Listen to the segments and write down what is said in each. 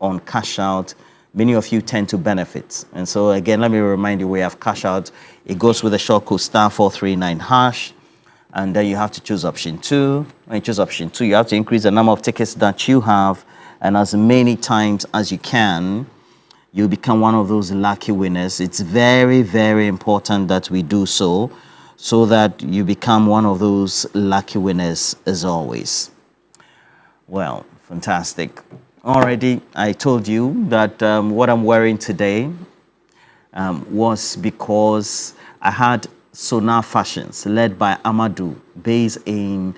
on cash out, many of you tend to benefit. And so again, let me remind you, we have cash out. It goes with the short code *439#. And then you have to choose option 2. When you choose option 2, you have to increase the number of tickets that you have, and as many times as you can, you become one of those lucky winners. It's very, very important that we do so that you become one of those lucky winners as always. Well, fantastic. Already, I told you that what I'm wearing today was because I had Sonar Fashions, led by Amadou, based in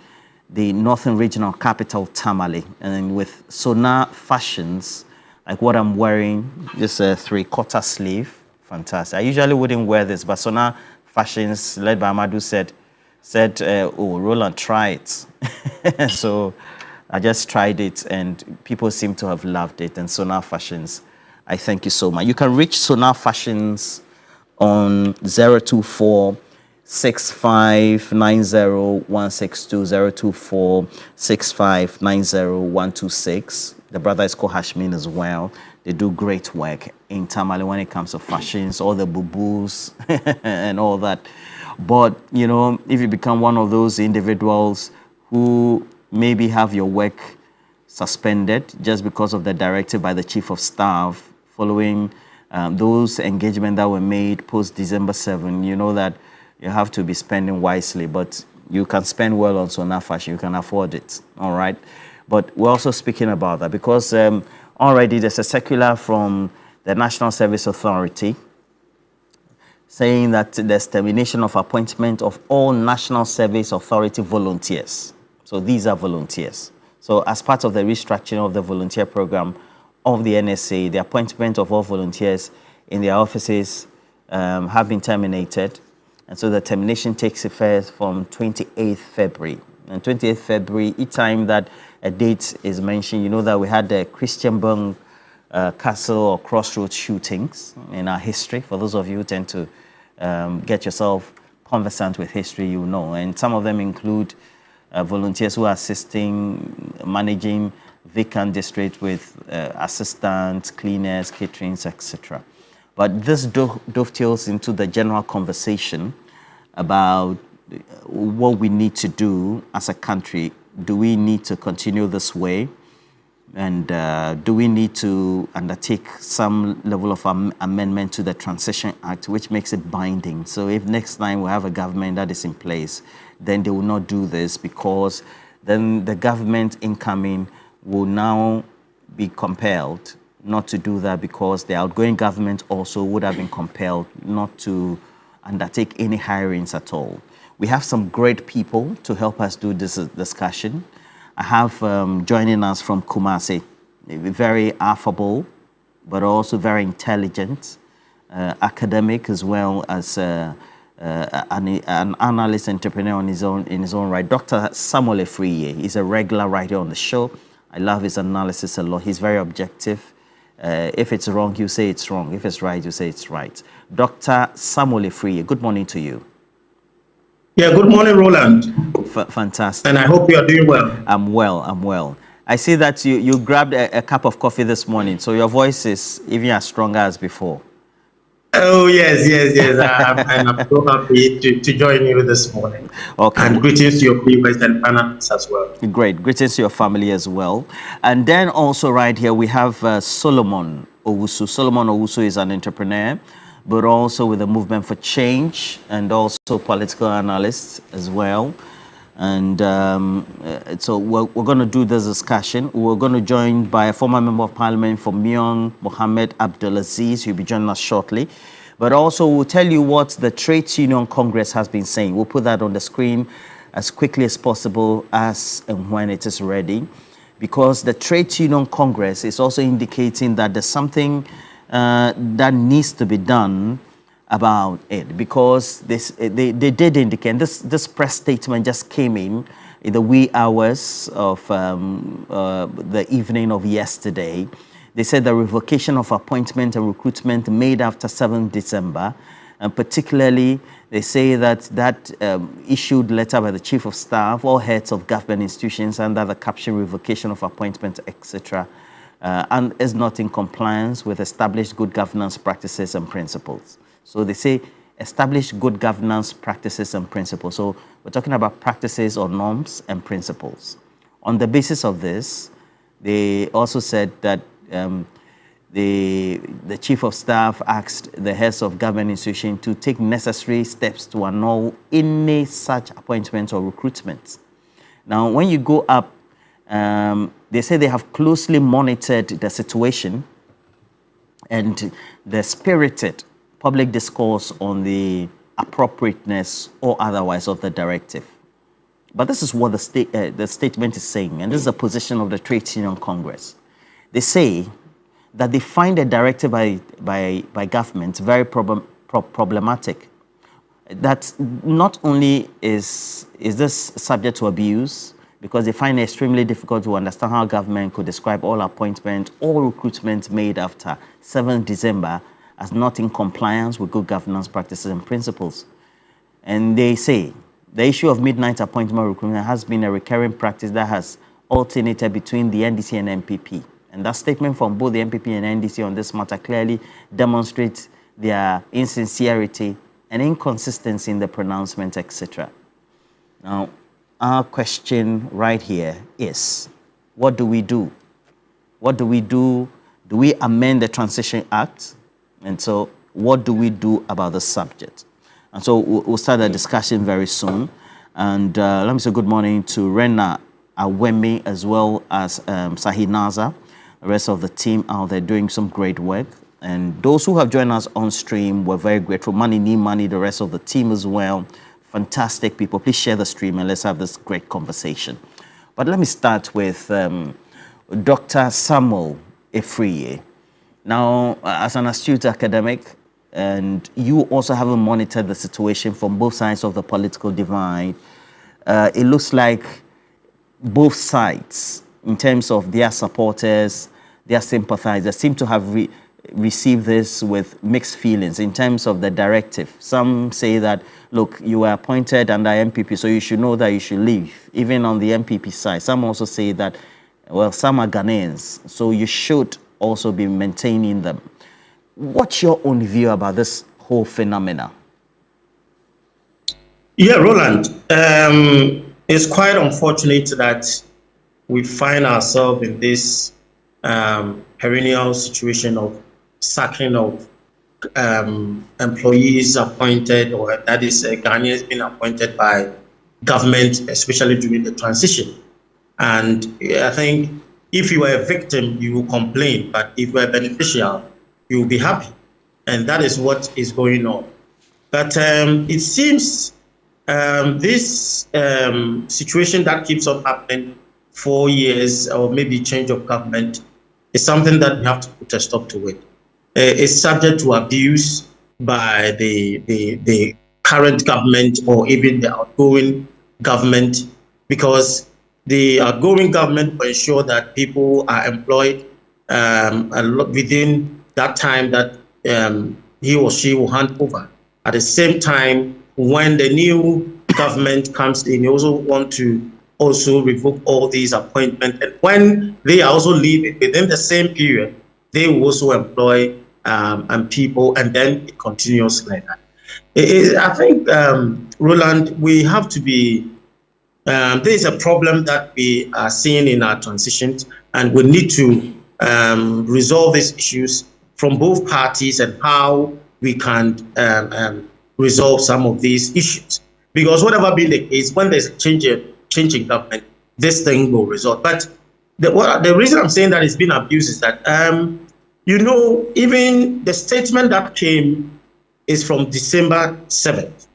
the northern regional capital, Tamale. And with Sonar Fashions, like what I'm wearing, this a 3/4 sleeve, fantastic. I usually wouldn't wear this, but Sonar Fashions, led by Amadou, said, oh, Roland, try it. So I just tried it, and people seem to have loved it. And Sonar Fashions, I thank you so much. You can reach Sonar Fashions on 024 6590 162 024 6590 126. The brother is called Hashmin as well. They do great work in Tamale when it comes to fashions, all the boo-boos and all that. But, you know, if you become one of those individuals who maybe have your work suspended just because of the directive by the Chief of Staff following those engagements that were made post-December 7, you know that you have to be spending wisely, but you can spend well on Sonar Fashion. You can afford it, all right? But we're also speaking about that because already there's a circular from the National Service Authority saying that there's termination of appointment of all National Service Authority volunteers. So these are volunteers. So as part of the restructuring of the volunteer program of the NSA, the appointment of all volunteers in their offices have been terminated. And so the termination takes effect from 28th February. And 28th February, each time that a date is mentioned, you know that we had the Christianburg Castle or Crossroads shootings in our history. For those of you who tend to get yourself conversant with history, you know. And some of them include volunteers who are assisting, managing vacant district with assistants, cleaners, caterings, etc. But this dovetails into the general conversation about what we need to do as a country. Do we need to continue this way? And do we need to undertake some level of amendment to the Transition Act, which makes it binding? So if next time we have a government that is in place, then they will not do this, because then the government incoming will now be compelled not to do that, because the outgoing government also would have been compelled not to undertake any hirings at all. We have some great people to help us do this discussion. I have joining us from Kumasi, very affable, but also very intelligent, academic as well as an analyst, entrepreneur in his own right. Dr. Samuel Efriye is a regular writer on the show. I love his analysis a lot. He's very objective. If it's wrong, you say it's wrong. If it's right, you say it's right. Dr. Samuel Efriye, good morning to you. Yeah, good morning, Roland. Fantastic. And I hope you are doing well. I'm well. I see that you grabbed a cup of coffee this morning, so your voice is even as strong as before. Oh, yes. I'm so happy to join you this morning. Okay. And greetings to your viewers and panelists as well. Great. Greetings to your family as well. And then also right here, we have Solomon Owusu. Solomon Owusu is an entrepreneur, but also with a movement for change, and also political analyst as well. And so we're going to do this discussion. We're going to join by a former member of parliament from Myong, Mohammed Abdulaziz. He'll be joining us shortly. But also we'll tell you what the Trades Union Congress has been saying. We'll put that on the screen as quickly as possible as and when it is ready. Because the Trades Union Congress is also indicating that there's something that needs to be done about it, because they did indicate, this press statement just came in the wee hours of the evening of yesterday. They said the revocation of appointment and recruitment made after 7th December, and particularly they say that issued letter by the Chief of Staff, all heads of government institutions under the caption revocation of appointment, etc., and is not in compliance with established good governance practices and principles. So they say establish good governance practices and principles. So we're talking about practices or norms and principles. On the basis of this, they also said that the chief of staff asked the heads of government institutions to take necessary steps to annul any such appointments or recruitments. Now, when you go up, they say they have closely monitored the situation and the spirited public discourse on the appropriateness or otherwise of the directive. But this is what the statement is saying, and this is the position of the Trade Union Congress. They say that they find the directive by government very problematic. That not only is this subject to abuse, because they find it extremely difficult to understand how government could describe all appointments or recruitment made after 7th December as not in compliance with good governance practices and principles. And they say the issue of midnight appointment recruitment has been a recurring practice that has alternated between the NDC and MPP. And that statement from both the MPP and NDC on this matter clearly demonstrates their insincerity and inconsistency in the pronouncement, etc. Now, our question right here is, what do we do? What do we do? Do we amend the Transition Act? And so what do we do about the subject? And so we'll start the discussion very soon. And let me say good morning to Rena Awemi as well as Sahinaza, the rest of the team out there doing some great work. And those who have joined us on stream, we're very grateful. Money, Need Money, the rest of the team as well. Fantastic people. Please share the stream and let's have this great conversation. But let me start with Dr. Samuel Efriye. Now, as an astute academic, and you also haven't monitored the situation from both sides of the political divide, it looks like both sides, in terms of their supporters, their sympathizers, seem to have received this with mixed feelings in terms of the directive. Some say that, look, you were appointed under MPP, so you should know that you should leave, even on the MPP side. Some also say that, well, some are Ghanaians, so you should also be maintaining them. What's your own view about this whole phenomena? Yeah, Roland, it's quite unfortunate that we find ourselves in this perennial situation of sacking of employees appointed, or that is Ghanaians being appointed by government, especially during the transition. And I think if you are a victim, you will complain, but if you are a beneficial, you will be happy. And that is what is going on. But it seems this situation that keeps on happening 4 years or maybe change of government is something that we have to put a stop to it. It's subject to abuse by the current government or even the outgoing government, because the outgoing government will ensure that people are employed within that time that he or she will hand over. At the same time, when the new government comes in, you also want to also revoke all these appointments. And when they are also leaving within the same period, they will also employ people, and then it continues like that. I think, Roland, we have to be, there is a problem that we are seeing in our transitions, and we need to resolve these issues from both parties and how we can resolve some of these issues. Because whatever be the case, when there's a change in government, this thing will resolve. But the reason I'm saying that it's been abused is that, you know, even the statement that came is from December 7th.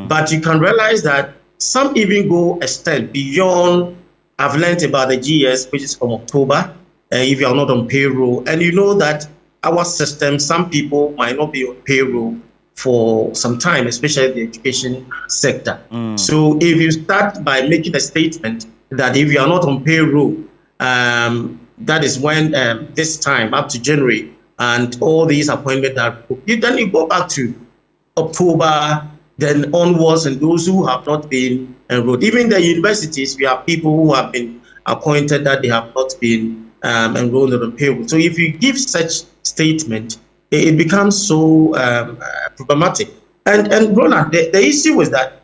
But you can realize that some even go extend beyond. I've learned about the GS, which is from October, if you are not on payroll. And you know that our system, some people might not be on payroll for some time, especially the education sector. So if you start by making a statement that if you are not on payroll, that is when this time up to January and all these appointments are booked, then you go back to October, then onwards, and those who have not been enrolled. Even the universities, we have people who have been appointed that they have not been enrolled on the payroll. So if you give such statement, it becomes so problematic. And Roland, the issue was that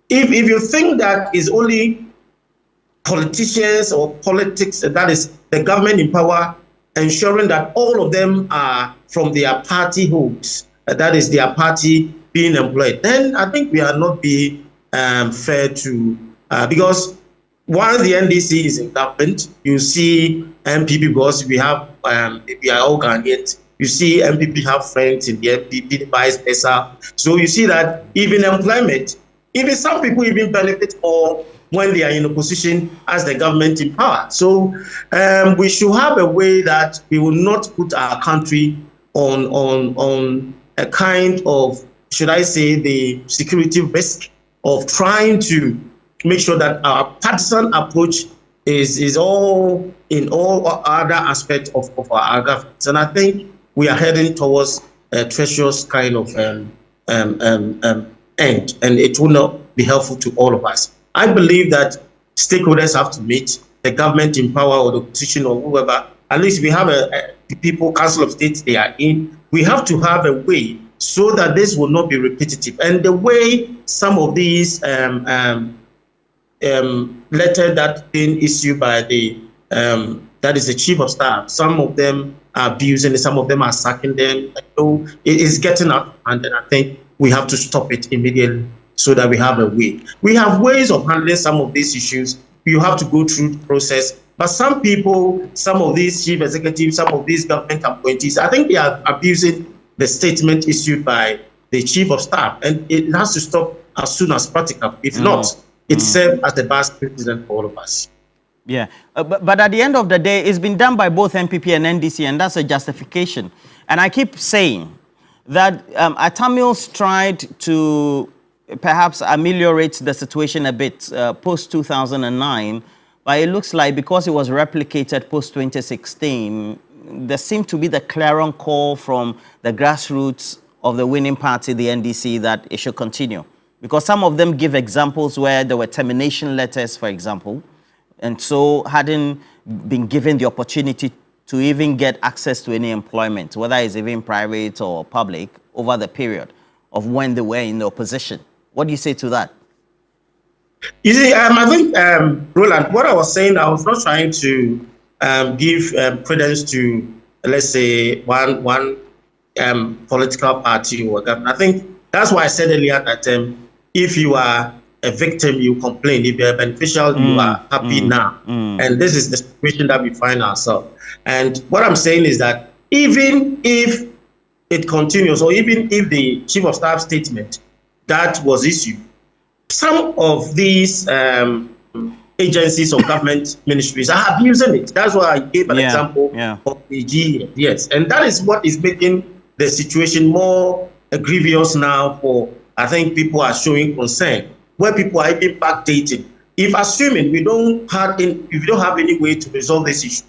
if you think that is only politicians or politics, that is the government in power, ensuring that all of them are from their party hopes, that is their party being employed, then I think we are not being fair to, because once the NDC is in government, you see MPP, because we are all Ghanaians, you see MPP have friends in the MPP, vice versa. So you see that even employment, even some people even benefit more when they are in a position as the government in power. So we should have a way that we will not put our country on a kind of, should I say, the security risk of trying to make sure that our partisan approach is all in all other aspects of our government. And I think we are heading towards a treacherous kind of end, and it will not be helpful to all of us. I believe that stakeholders have to meet, the government in power or the opposition or whoever. At least we have the people, Council of State they are in. We have to have a way so that this will not be repetitive. And the way some of these letter that been issued by the that is the chief of staff, some of them are abusing it, some of them are sacking them. So it is getting up, and I think we have to stop it immediately so that we have a way. We have ways of handling some of these issues. You have to go through the process. But some people, some of these chief executives, some of these government appointees, I think they are abusing the statement issued by the chief of staff. And it has to stop as soon as practical. If not, it serves as the best precedent for all of us. Yeah, but at the end of the day, it's been done by both MPP and NDC, and that's a justification. And I keep saying that Atamils tried to perhaps ameliorate the situation a bit post-2009, but it looks like because it was replicated post-2016, there seemed to be the clarion call from the grassroots of the winning party, the NDC, that it should continue. Because some of them give examples where there were termination letters, for example, and so hadn't been given the opportunity to even get access to any employment, whether it's even private or public, over the period of when they were in the opposition. What do you say to that? You see, I think, Roland, what I was saying, I was not trying to give credence to, let's say, one political party or government. I think that's why I said earlier that if you are a victim, you complain. If you're a beneficial, you are happy now. And this is the situation that we find ourselves. And what I'm saying is that even if it continues, or even if the chief of staff statement that was issued, some of these agencies or government ministries are abusing it. That's why I gave an example of the G. Yes, and that is what is making the situation more grievous now. For I think people are showing concern, where people are even backdating. If assuming we don't have any way to resolve this issue,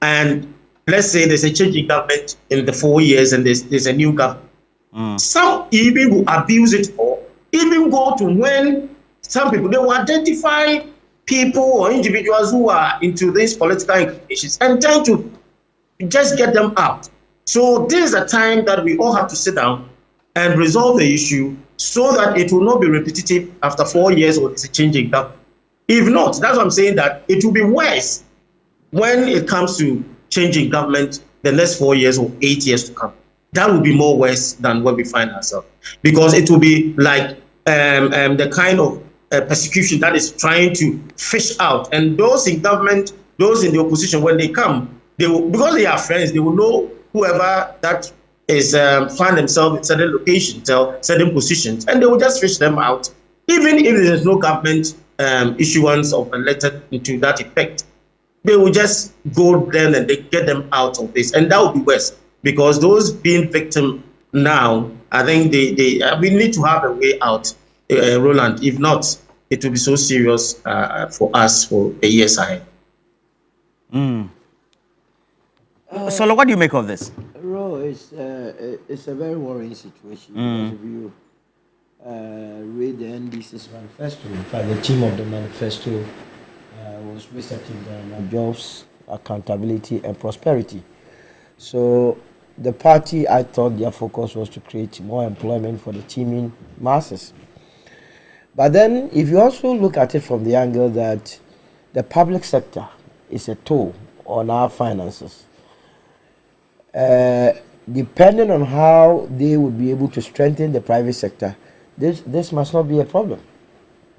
and let's say there's a change in government in the 4 years and there's a new government, some even will abuse it, or even go to when some people, they will identify people or individuals who are into these political inclinations and tend to just get them out. So this is a time that we all have to sit down and resolve the issue so that it will not be repetitive after 4 years or it's a changing government. If not, that's what I'm saying, that it will be worse when it comes to changing government the next 4 years or 8 years to come. That will be more worse than where we find ourselves, because it will be like the kind of persecution that is trying to fish out. And those in government, those in the opposition, when they come, they will, because they are friends, they will know whoever that is find themselves in certain locations or certain positions, and they will just fish them out, even if there is no government issuance of a letter to that effect. They will just go then and they get them out of this, and that will be worse, because those being victim now, I think we need to have a way out, Roland. If not, it will be so serious for us for the years ahead. So, what do you make of this? Ro, it's a very worrying situation. Because if you read the NDC's manifesto, in fact, the theme of the manifesto was researching the jobs accountability, and prosperity. So the party, I thought their focus was to create more employment for the teeming masses. But then, if you also look at it from the angle that the public sector is a toll on our finances, depending on how they would be able to strengthen the private sector, this must not be a problem.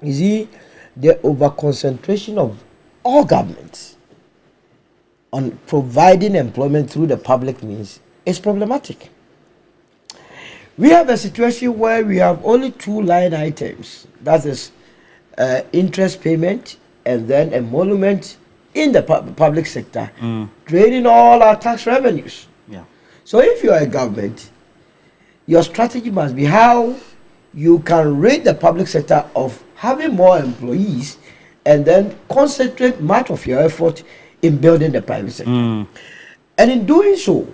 You see, the over-concentration of all governments on providing employment through the public means is problematic. We have a situation where we have only 2 line items, that is interest payment and then emolument in the public sector, draining all our tax revenues. Yeah. So if you are a government, your strategy must be how you can rid the public sector of having more employees and then concentrate much of your effort in building the private sector. And in doing so,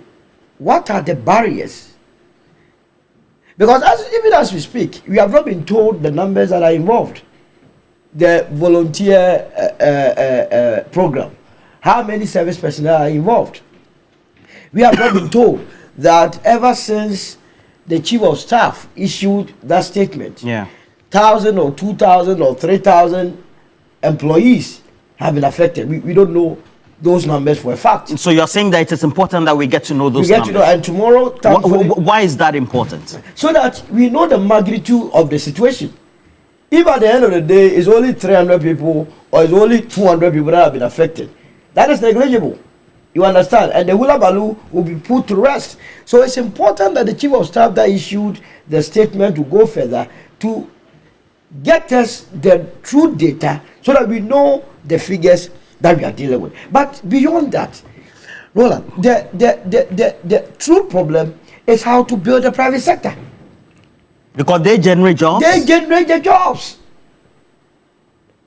what are the barriers? Because even as we speak, we have not been told the numbers that are involved. The volunteer program, how many service personnel are involved. We have not been told that ever since the chief of staff issued that statement, 1,000 or 2,000 or 3,000 employees have been affected. We don't know those numbers for a fact. So you're saying that it is important that we get to know those numbers? We get to know, and tomorrow... Why is that important? So that we know the magnitude of the situation. If at the end of the day, it's only 300 people or it's only 200 people that have been affected, that is negligible. You understand? And the hula baloo will be put to rest. So it's important that the chief of staff that issued the statement to go further to get us the true data so that we know the figures that we are dealing with. But beyond that, Roland, the true problem is how to build a private sector. Because they generate jobs? They generate the jobs.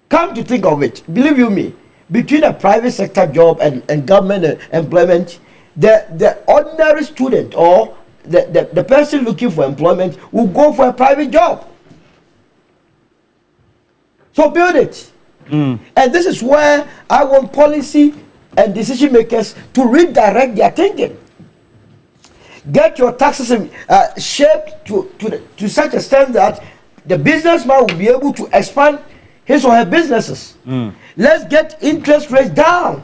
Come to think of it, believe you me, between a private sector job and government employment, the ordinary student or the person looking for employment will go for a private job. So build it. And this is where I want policy and decision makers to redirect their thinking. Get your taxes shaped to such extent that the businessman will be able to expand his or her businesses. Let's get interest rates down.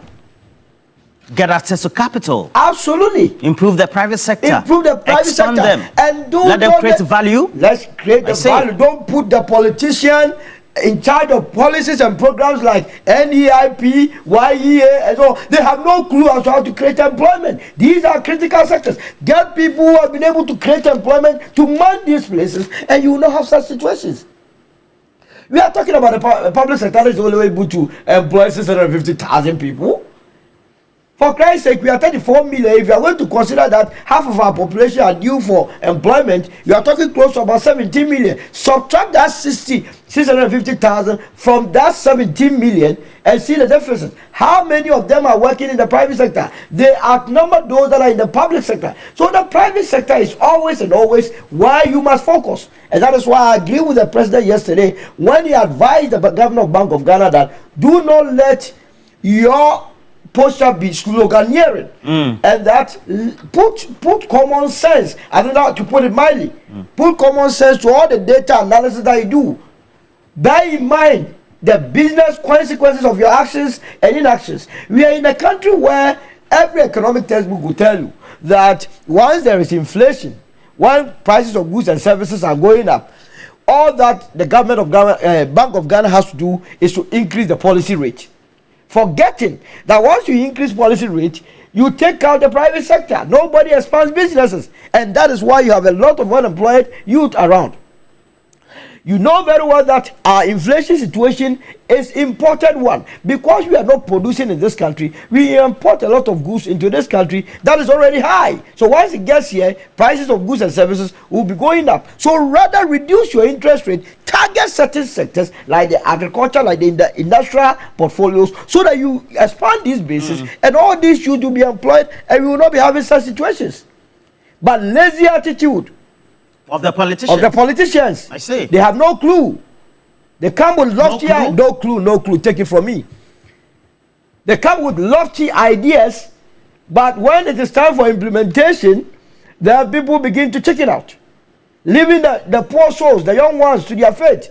Get access to capital. Absolutely. Improve the private sector. Improve the private Expand sector. them. And let them create value. Let's create the value. Don't put the politician in charge of policies and programs like NEIP, YEA, and so they have no clue as to how to create employment. These are critical sectors. Get people who have been able to create employment to man these places, and you will not have such situations. We are talking about the public sector that is only able to employ 650,000 people. For Christ's sake, we are 34 million. If you are going to consider that half of our population are due for employment, you are talking close to about 17 million. Subtract that 650,000 from that 17 million and see the deficit. How many of them are working in the private sector? They outnumber those that are in the public sector. So the private sector is always and always why you must focus. And that is why I agree with the president yesterday when he advised the governor of Bank of Ghana that do not let your posture be sloganeering, and that put common sense. I don't know how to put it mildly. Put common sense to all the data analysis that you do. Bear in mind the business consequences of your actions and inactions. We are in a country where every economic textbook will tell you that once there is inflation, when prices of goods and services are going up, all that the government of Ghana, Bank of Ghana has to do is to increase the policy rate. Forgetting that once you increase policy rate, you take out the private sector. Nobody expands businesses. And that is why you have a lot of unemployed youth around. You know very well that our inflation situation is important one. Because we are not producing in this country, we import a lot of goods into this country that is already high. So once it gets here, prices of goods and services will be going up. So rather reduce your interest rate, target certain sectors like the agriculture, like the industrial portfolios, so that you expand these bases and all these youth will be employed and we will not be having such situations. But lazy attitude of the politicians. I see. They have no clue. They come with lofty eye. No clue. Take it from me. They come with lofty ideas, but when it is time for implementation, then people begin to chicken out, leaving the poor souls, the young ones, to their fate.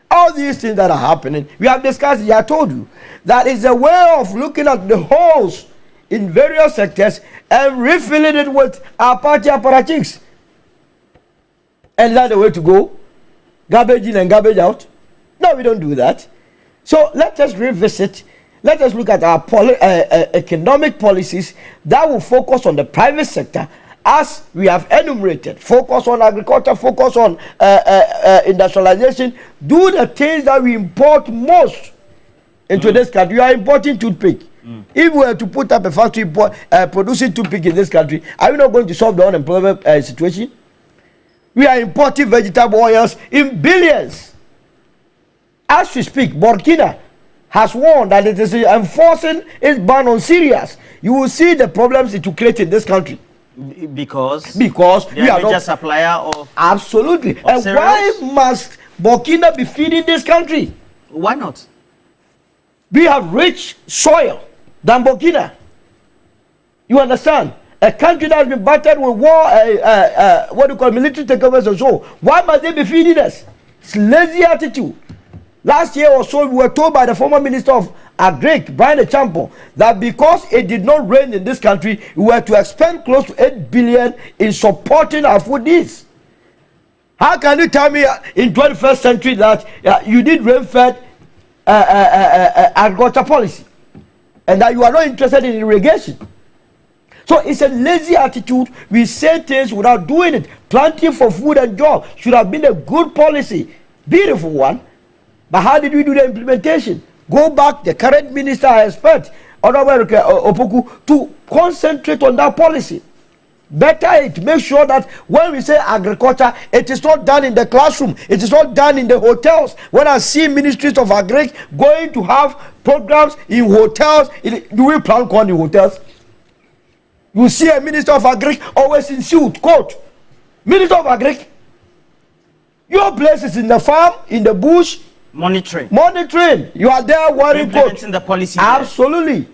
All these things that are happening, we have discussed it. I told you that is a way of looking at the holes in various sectors and refilling it with our party apparatchiks. And that's the way to go? Garbage in and garbage out? No, we don't do that. So let us revisit. Let us look at our economic policies that will focus on the private sector, as we have enumerated. Focus on agriculture, focus on industrialization. Do the things that we import most into this country. We are importing toothpick. If we were to put up a factory producing toothpick in this country, are we not going to solve the unemployment situation? We are importing vegetable oils in billions. As we speak, Burkina has warned that it is enforcing its ban on cereals. You will see the problems it will create in this country. Because we are not a supplier of. Absolutely. Of and cereals? Why must Burkina be feeding this country? Why not? We have rich soil than Burkina. You understand? A country that has been battered with war, what do you call military takeovers and so. Why must they be feeding us? It's lazy attitude. Last year or so, we were told by the former Minister of Agric, Brian Echampo, that because it did not rain in this country, we were to expend close to 8 billion in supporting our food needs. How can you tell me in 21st century that you did rain-fed agriculture policy and that you are not interested in irrigation? So it's a lazy attitude. We say things without doing it. Planting for food and jobs should have been a good policy, beautiful one. But how did we do the implementation? Go back, the current minister, I expect, Opoku, to concentrate on that policy. Better it, make sure that when we say agriculture, it is not done in the classroom, it is not done in the hotels. When I see ministries of agric going to have programs in hotels, do we plant corn in hotels? You see a minister of agric always in suit, coat. Minister of agric, your place is in the farm, in the bush. Monitoring. You are there wearing coat. Implementing the policy. Absolutely. There.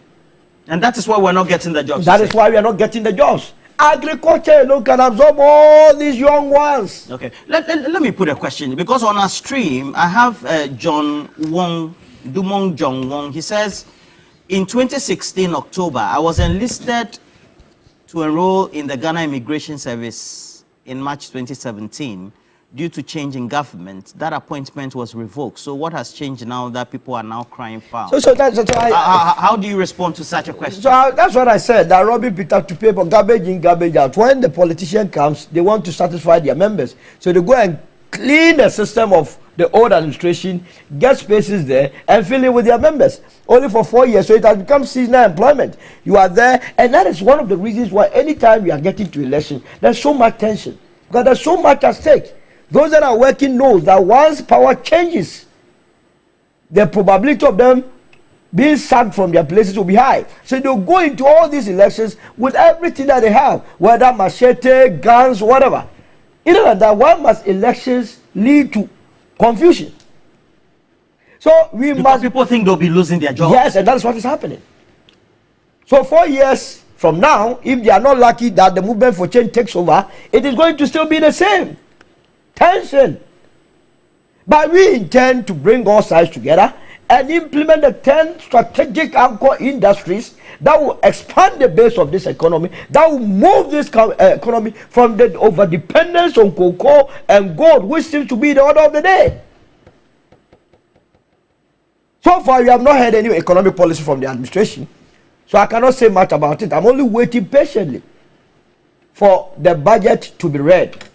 And that is why we're not getting the jobs. That is why we are not getting the jobs. Agriculture alone can absorb all these young ones. Okay. Let me put a question. Because on our stream, I have John Wong, Dumong John Wong. He says, in 2016, October, I was enlisted to enroll in the Ghana Immigration Service in March 2017. Due to change in government, that appointment was revoked. So what has changed now that people are now crying foul? So that's how do you respond to such a question? So that's what I said, that robbing Peter to pay for garbage in, garbage out. When the politician comes, they want to satisfy their members. So they go and clean the system of the old administration, get spaces there, and fill it with their members. Only for 4 years, so it has become seasonal employment. You are there, and that is one of the reasons why anytime we are getting to election, there's so much tension. Because there's so much at stake. Those that are working knows that once power changes, the probability of them being sacked from their places will be high. So they'll go into all these elections with everything that they have, whether machete, guns, whatever. In other words, that why must elections lead to confusion? So because people think they'll be losing their jobs. Yes, and that's what is happening. So 4 years from now, if they are not lucky that the movement for change takes over, it is going to still be the same. Tension. But we intend to bring all sides together and implement the 10 strategic anchor industries that will expand the base of this economy, that will move this economy from the overdependence on cocoa and gold, which seems to be the order of the day. So far, we have not heard any economic policy from the administration, so I cannot say much about it. I'm only waiting patiently for the budget to be read.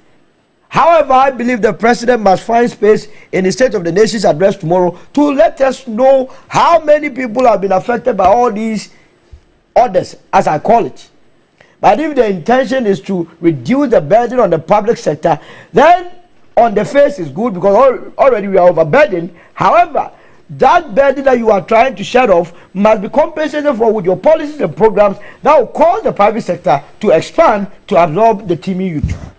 However, I believe the president must find space in the State of the Nation's address tomorrow to let us know how many people have been affected by all these orders, as I call it. But if the intention is to reduce the burden on the public sector, then on the face is good because already we are overburdened. However, that burden that you are trying to shed off must be compensated for with your policies and programs that will cause the private sector to expand to absorb the teeming youth.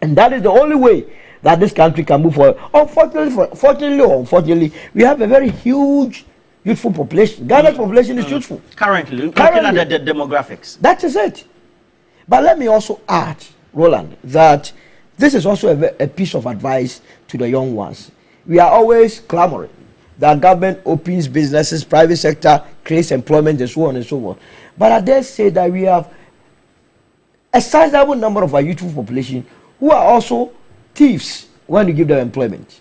And that is the only way that this country can move forward. Unfortunately or unfortunately, we have a very huge youthful population. Ghana's population is youthful. Currently, looking at the demographics. That is it. But let me also add, Roland, that this is also a piece of advice to the young ones. We are always clamoring that government opens businesses, private sector creates employment, and so on and so forth. But I dare say that we have a sizable number of our youthful population who are also thieves when you give them employment.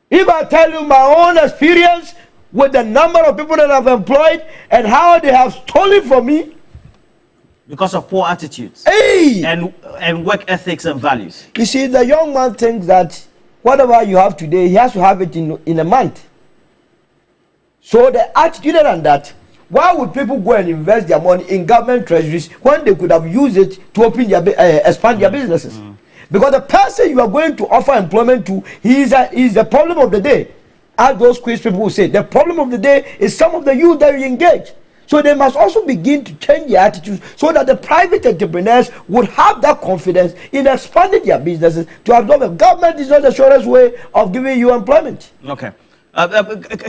If I tell you my own experience with the number of people that I've employed and how they have stolen from me, because of poor attitudes, and work ethics and values. You see, the young man thinks that whatever you have today, he has to have it in a month. So the attitude and that, why would people go and invest their money in government treasuries when they could have used it to open their expand their businesses? Because the person you are going to offer employment to, he is the problem of the day. As those quiz people will say, the problem of the day is some of the youth that you engage. So they must also begin to change their attitudes so that the private entrepreneurs would have that confidence in expanding their businesses to absorb it. Government is not the surest way of giving you employment. Okay.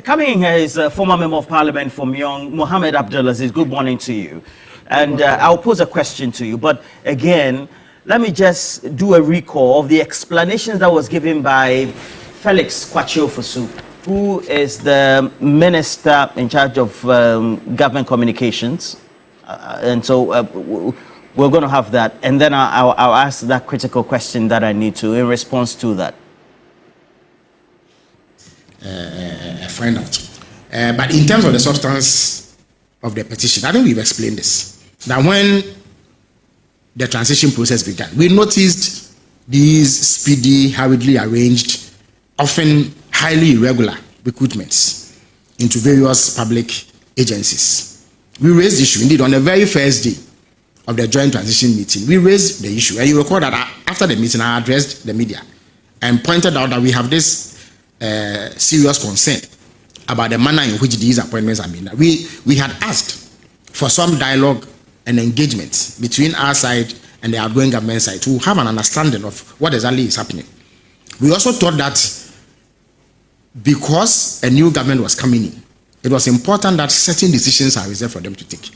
Coming in here is a former member of parliament from Young, Mohammed Abdulaziz. Good morning to you. And I'll pose a question to you. But again, let me just do a recall of the explanations that was given by Felix Kwachiofosu, who is the minister in charge of government communications. And so we're going to have that. And then I'll ask that critical question that I need to in response to that. Find out. But in terms of the substance of the petition, I think we've explained this. That when the transition process began, we noticed these speedy, hurriedly arranged, often highly irregular recruitments into various public agencies. We raised the issue. Indeed, on the very first day of the joint transition meeting, we raised the issue. And you recall that after the meeting, I addressed the media and pointed out that we have this serious concern about the manner in which these appointments are made. We had asked for some dialogue and engagement between our side and the outgoing government side to have an understanding of what exactly is happening. We also thought that because a new government was coming in, it was important that certain decisions are reserved for them to take.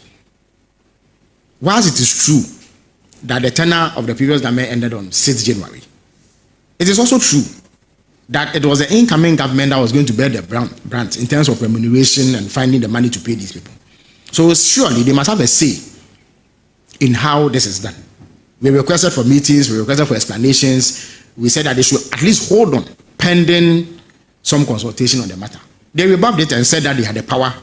Whilst it is true that the tenure of the previous government ended on 6th January, it is also true that it was the incoming government that was going to bear the brunt in terms of remuneration and finding the money to pay these people. So surely they must have a say in how this is done. We requested for meetings, we requested for explanations. We said that they should at least hold on pending some consultation on the matter. They rebuffed it and said that they had the power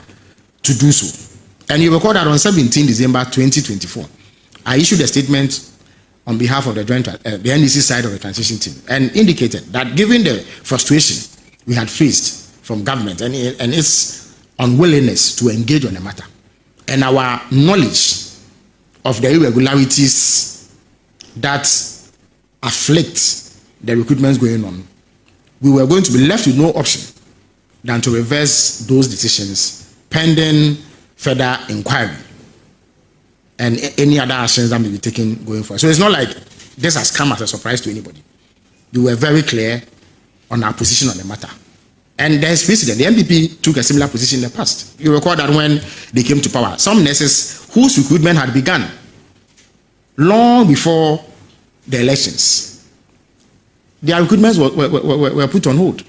to do so. And you recall that on 17 December 2024, I issued a statement on behalf of the NDC side of the transition team and indicated that given the frustration we had faced from government and its unwillingness to engage on the matter, and our knowledge of the irregularities that afflict the recruitments going on, we were going to be left with no option than to reverse those decisions pending further inquiry and any other actions that may be taken going forward. So it's not like this has come as a surprise to anybody. We were very clear on our position on the matter. And there's precedent. The MPP took a similar position in the past. You recall that when they came to power, some nurses whose recruitment had begun long before the elections, their recruitments were put on hold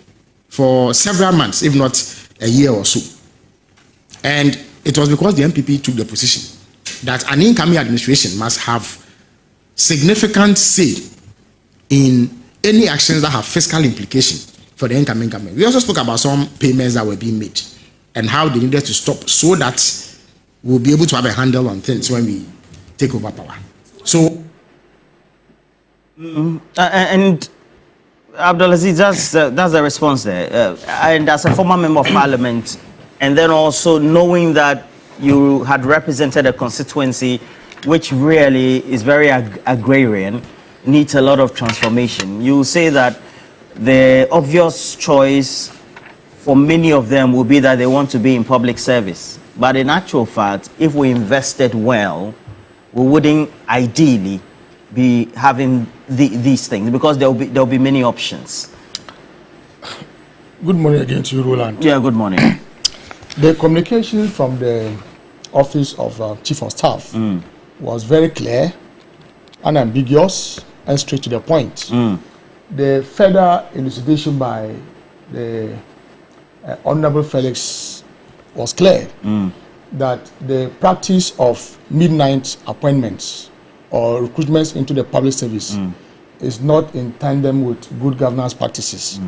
for several months, if not a year or so. And it was because the MPP took the position that an incoming administration must have significant say in any actions that have fiscal implication for the incoming government. We also spoke about some payments that were being made and how they needed to stop so that we'll be able to have a handle on things when we take over power. So, and Abdulaziz, that's the response there. And as a former member of parliament, and then also knowing that you had represented a constituency which really is very agrarian, needs a lot of transformation. You say that the obvious choice for many of them will be that they want to be in public service. But in actual fact, if we invested well, we wouldn't ideally be having these things because there'll be many options. Good morning again to you, Roland. Yeah, good morning. The communication from the Office of Chief of Staff was very clear, unambiguous, and straight to the point. The further elucidation by the Honorable Felix was clear that the practice of midnight appointments or recruitments into the public service is not in tandem with good governance practices.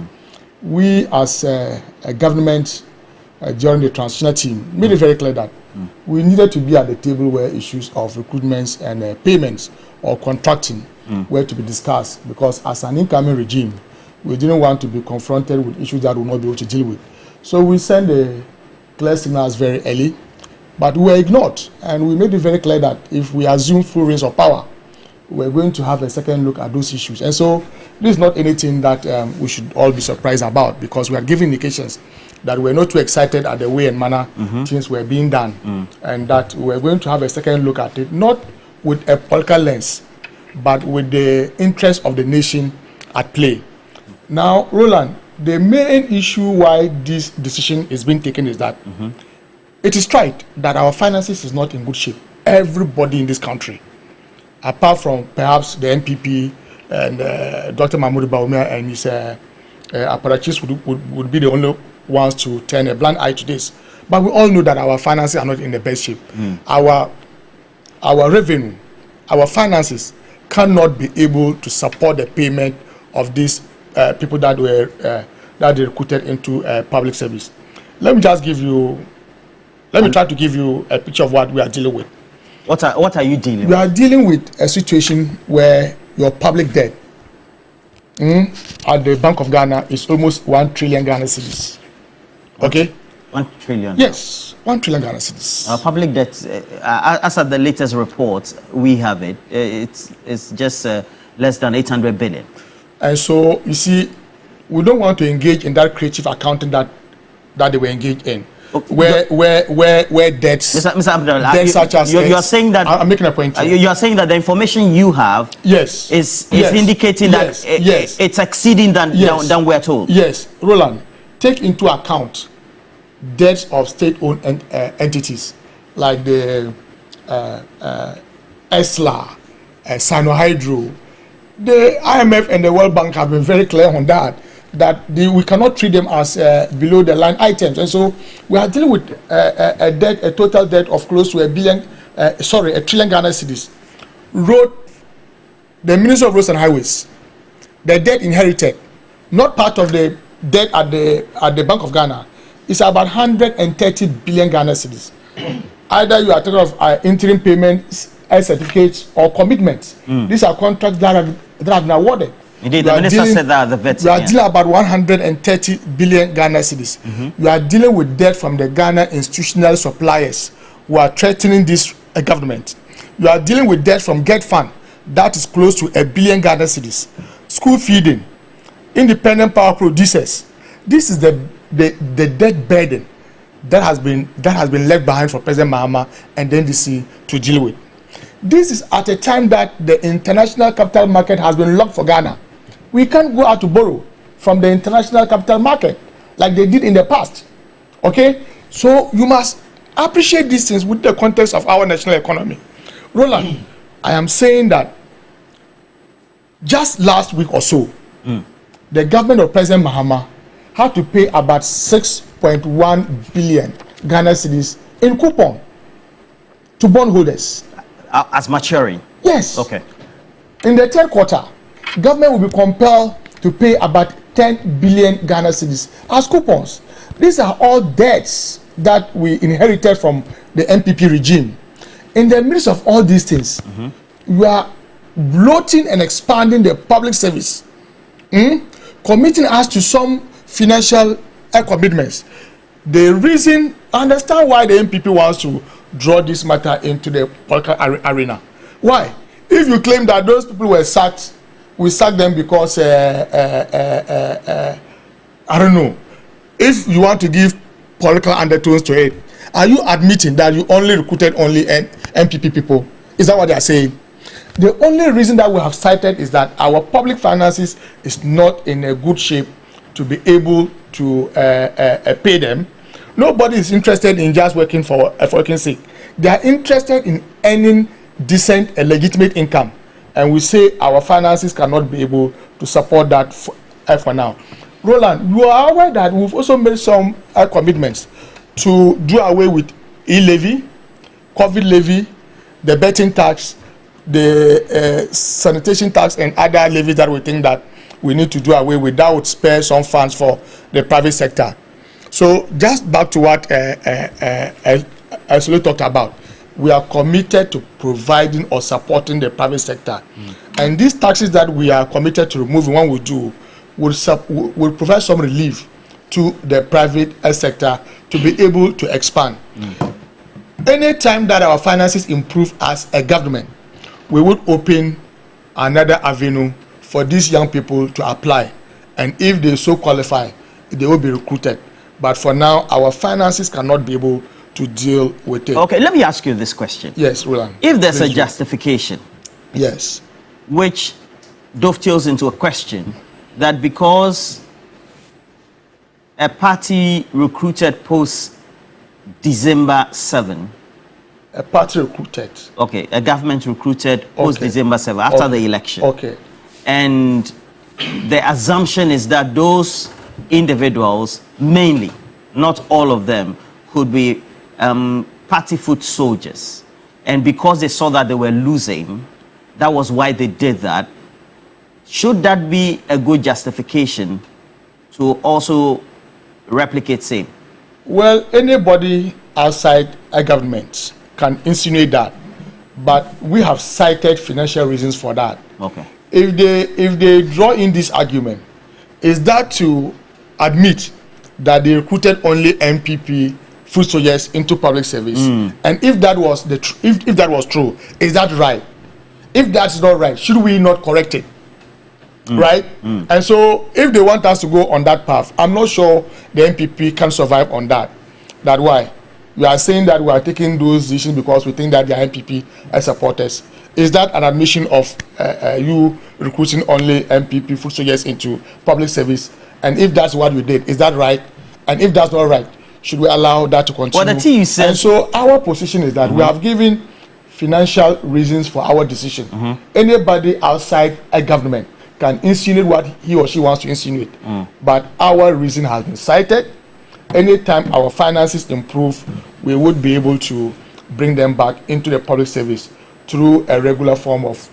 We as a government during the transitional team made it very clear that we needed to be at the table where issues of recruitments and payments or contracting were to be discussed, because as an incoming regime, we didn't want to be confronted with issues that we would not be able to deal with. So we sent the clear signals very early, but we were ignored, and we made it very clear that if we assume full reins of power, we're going to have a second look at those issues. And so this is not anything that we should all be surprised about, because we are giving indications that we're not too excited at the way and manner things were being done, and that we're going to have a second look at it, not with a political lens, but with the interest of the nation at play. Now, Roland, the main issue why this decision is being taken is that it is right that our finances is not in good shape. Everybody in this country, apart from perhaps the NPP and Dr. Mahmoud Bawumia and his apparatus would be the only ones to turn a blind eye to this. But we all know that our finances are not in the best shape. Our revenue, our finances cannot be able to support the payment of these people that were that they recruited into public service. Let me try to give you a picture of what we are dealing with. What are you dealing with? We are dealing with a situation where your public debt at the Bank of Ghana is almost 1 trillion Ghana cedis. Okay? 1 trillion? Yes, 1 trillion Ghana cedis. Our public debt, as at the latest report, we have it. It's just less than 800 billion. And so, you see, we don't want to engage in that creative accounting that they were engaged in. Where debts, Mr. Abdul, debts such as you are saying that I'm making a point. You are saying that the information you have is indicating that it's exceeding than we're told. Yes, Roland, take into account debts of state-owned entities like the ESLA, Sinohydro. The IMF and the World Bank have been very clear on that we cannot treat them as below the line items, and so we are dealing with a total debt of close to 1 trillion Ghana cedis. The Ministry of Roads and Highways, the debt inherited, not part of the debt at the Bank of Ghana, is about 130 billion Ghana cedis. Either you are talking of interim payments, certificates, or commitments. These are contracts that have been awarded. Indeed, the minister said that at the vet. We are dealing about 130 billion Ghana cedis. We are dealing with debt from the Ghana institutional suppliers who are threatening this government. We are dealing with debt from Get Fund that is close to 1 billion Ghana cedis. School feeding, independent power producers. This is the debt burden that has been left behind for President Mahama and the NDC to deal with. This is at a time that the international capital market has been locked for Ghana. We can't go out to borrow from the international capital market like they did in the past. Okay? So you must appreciate these things with the context of our national economy. Roland, I am saying that just last week or so, the government of President Mahama had to pay about 6.1 billion Ghana cedis in coupon to bondholders. As maturing? Yes. Okay. In the third quarter, government will be compelled to pay about 10 billion Ghana cedis as coupons. These are all debts that we inherited from the NPP regime. In the midst of all these things, we are bloating and expanding the public service, committing us to some financial commitments. The reason, I understand why the NPP wants to draw this matter into the political arena. Why? If you claim that those people were sacked, we sacked them because I don't know. If you want to give political undertones to it, are you admitting that you only recruited NPP people? Is that what they are saying? The only reason that we have cited is that our public finances is not in a good shape to be able to pay them. Nobody is interested in just working for working sake. They are interested in earning decent and legitimate income. And we say our finances cannot be able to support that for now. Roland, you are aware that we've also made some commitments to do away with e-levy, COVID levy, the betting tax, the sanitation tax, and other levies that we think that we need to do away with. That would spare some funds for the private sector. So just back to what Asolo talked about, we are committed to providing or supporting the private sector. And these taxes that we are committed to removing, when we do, will provide some relief to the private sector to be able to expand. Anytime that our finances improve as a government, we would open another avenue for these young people to apply. And if they so qualify, they will be recruited. But for now, our finances cannot be able to deal with it. Okay, let me ask you this question. Yes, Roland. If there's a justification, yes, which dovetails into a question that because a party recruited post December 7, a party recruited. Okay, a government recruited post December 7 after the election. Okay. And the assumption is that those individuals, mainly, not all of them, could be party foot soldiers. And because they saw that they were losing, that was why they did that. Should that be a good justification to also replicate same? Well, anybody outside a government can insinuate that, but we have cited financial reasons for that. Okay. If they draw in this argument, is that to admit that they recruited only MPP food soldiers into public service? And if that was if that was true, is that right? If that's not right, should we not correct it? Right? And so if they want us to go on that path, I'm not sure the MPP can survive on that. That's why we are saying that we are taking those decisions because we think that they are MPP supporters. Is that an admission of you recruiting only MPP food soldiers into public service? And if that's what we did, is that right? And if that's not right, should we allow that to continue? Well, the TU says, and so our position is that we have given financial reasons for our decision. Anybody outside a government can insinuate what he or she wants to insinuate. But our reason has been cited. Anytime our finances improve, we would be able to bring them back into the public service through a regular form of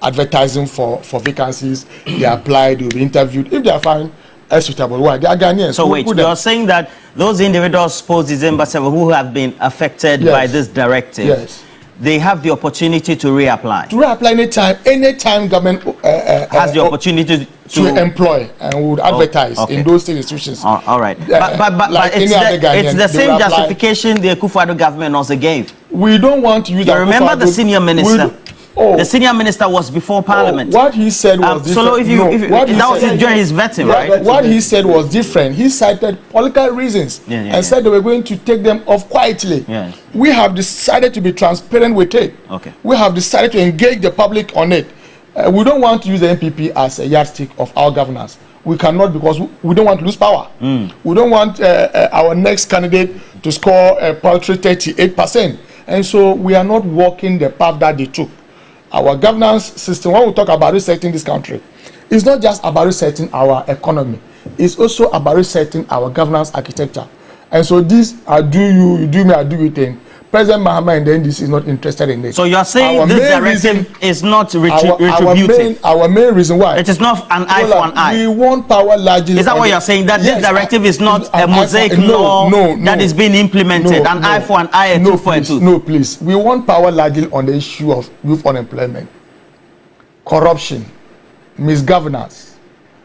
advertising for vacancies. They apply, they will be interviewed. If they are found suitable, why? They are Ghanaians. So wait, you are saying that those individuals post December 7 who have been affected by this directive, they have the opportunity to reapply? To reapply anytime government has the opportunity to employ and would advertise in those institutions. All right. But like it's the same justification the Akufo-Addo government also gave. We don't want to use You remember the senior minister? The senior minister was before Parliament. What he said was different. So that was during his vetting, right? What he said was different. He cited political reasons and said they were going to take them off quietly. We have decided to be transparent with it. We have decided to engage the public on it. We don't want to use the MPP as a yardstick of our governance. We cannot, because we don't want to lose power. We don't want our next candidate to score a paltry 38%. And so we are not walking the path that they took. Our governance system, when we talk about resetting this country, it's not just about resetting our economy. It's also about resetting our governance architecture. And so this, I do you do me, I do you thing. President Mahama and the NDC is not interested in it. So you are saying this directive is not retributive? Our main reason why. It is not an eye for an eye. We want power largely. Is that what you are saying? That this directive is not a mosaic law that is being implemented? An eye for an eye, a tooth for a tooth? No, please. We want power largely on the issue of youth unemployment, corruption, misgovernance,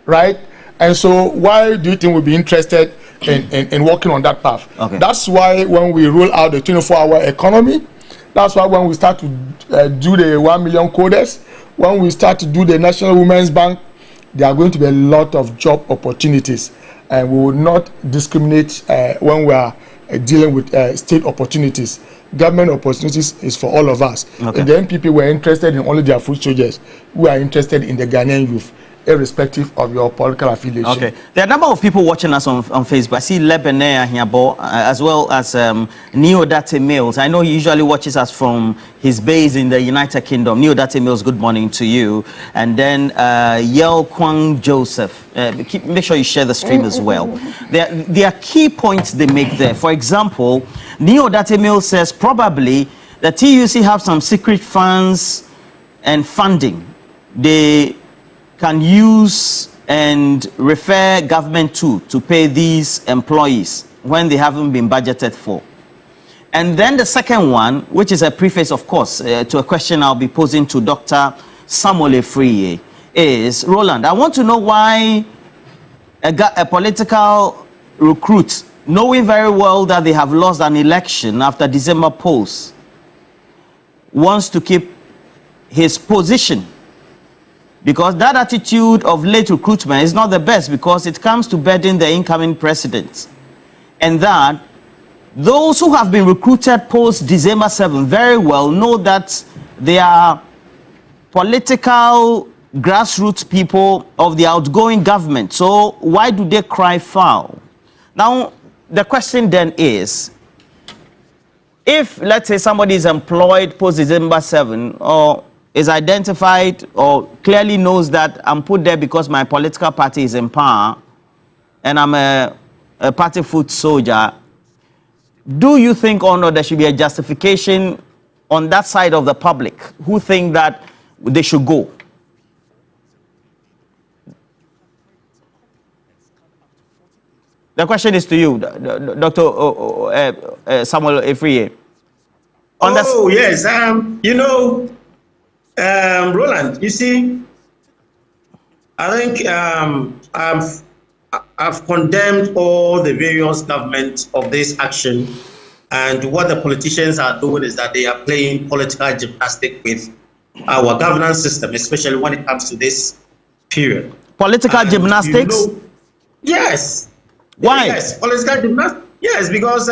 right? And so why do you think we'll be interested in working on that path? That's why when we roll out the 24-hour economy, that's why when we start to do the 1 million coders, when we start to do the National Women's Bank, there are going to be a lot of job opportunities, and we will not discriminate when we are dealing with state opportunities. Government opportunities is for all of us. If the MPP were interested in only their food soldiers, we are interested in the Ghanaian youth. irrespective of your political affiliation. Okay. There are a number of people watching us on Facebook. I see Lebanon here, as well as Neodate Mills. I know he usually watches us from his base in the United Kingdom. Neodate Mills, good morning to you. And then Yel Kwang Joseph. Make sure you share the stream as well. There are key points they make there. For example, Neodate Mills says probably the TUC have some secret funds and funding they can use and refer government to pay these employees when they haven't been budgeted for. And then the second one, which is a preface, of course, to a question I'll be posing to Dr. Samuel Efriye, is, Roland, I want to know why a political recruit, knowing very well that they have lost an election after December polls, wants to keep his position. Because that attitude of late recruitment is not the best, because it comes to burden the incoming president. And that those who have been recruited post December 7 very well know that they are political grassroots people of the outgoing government. So why do they cry foul? Now, the question then is, if, let's say, somebody is employed post December 7 or is identified or clearly knows that I'm put there because my political party is in power and I'm a party foot soldier, do you think, or no, there should be a justification on that side of the public who think that they should go? The question is to you, Dr. Samuel Efriye. Oh, yes. Roland, you see, I think I've condemned all the various governments of this action, and what the politicians are doing is that they are playing political gymnastics with our governance system, especially when it comes to this period. Political gymnastics? Yes. Why? Yes, political gymnastics. Yes, because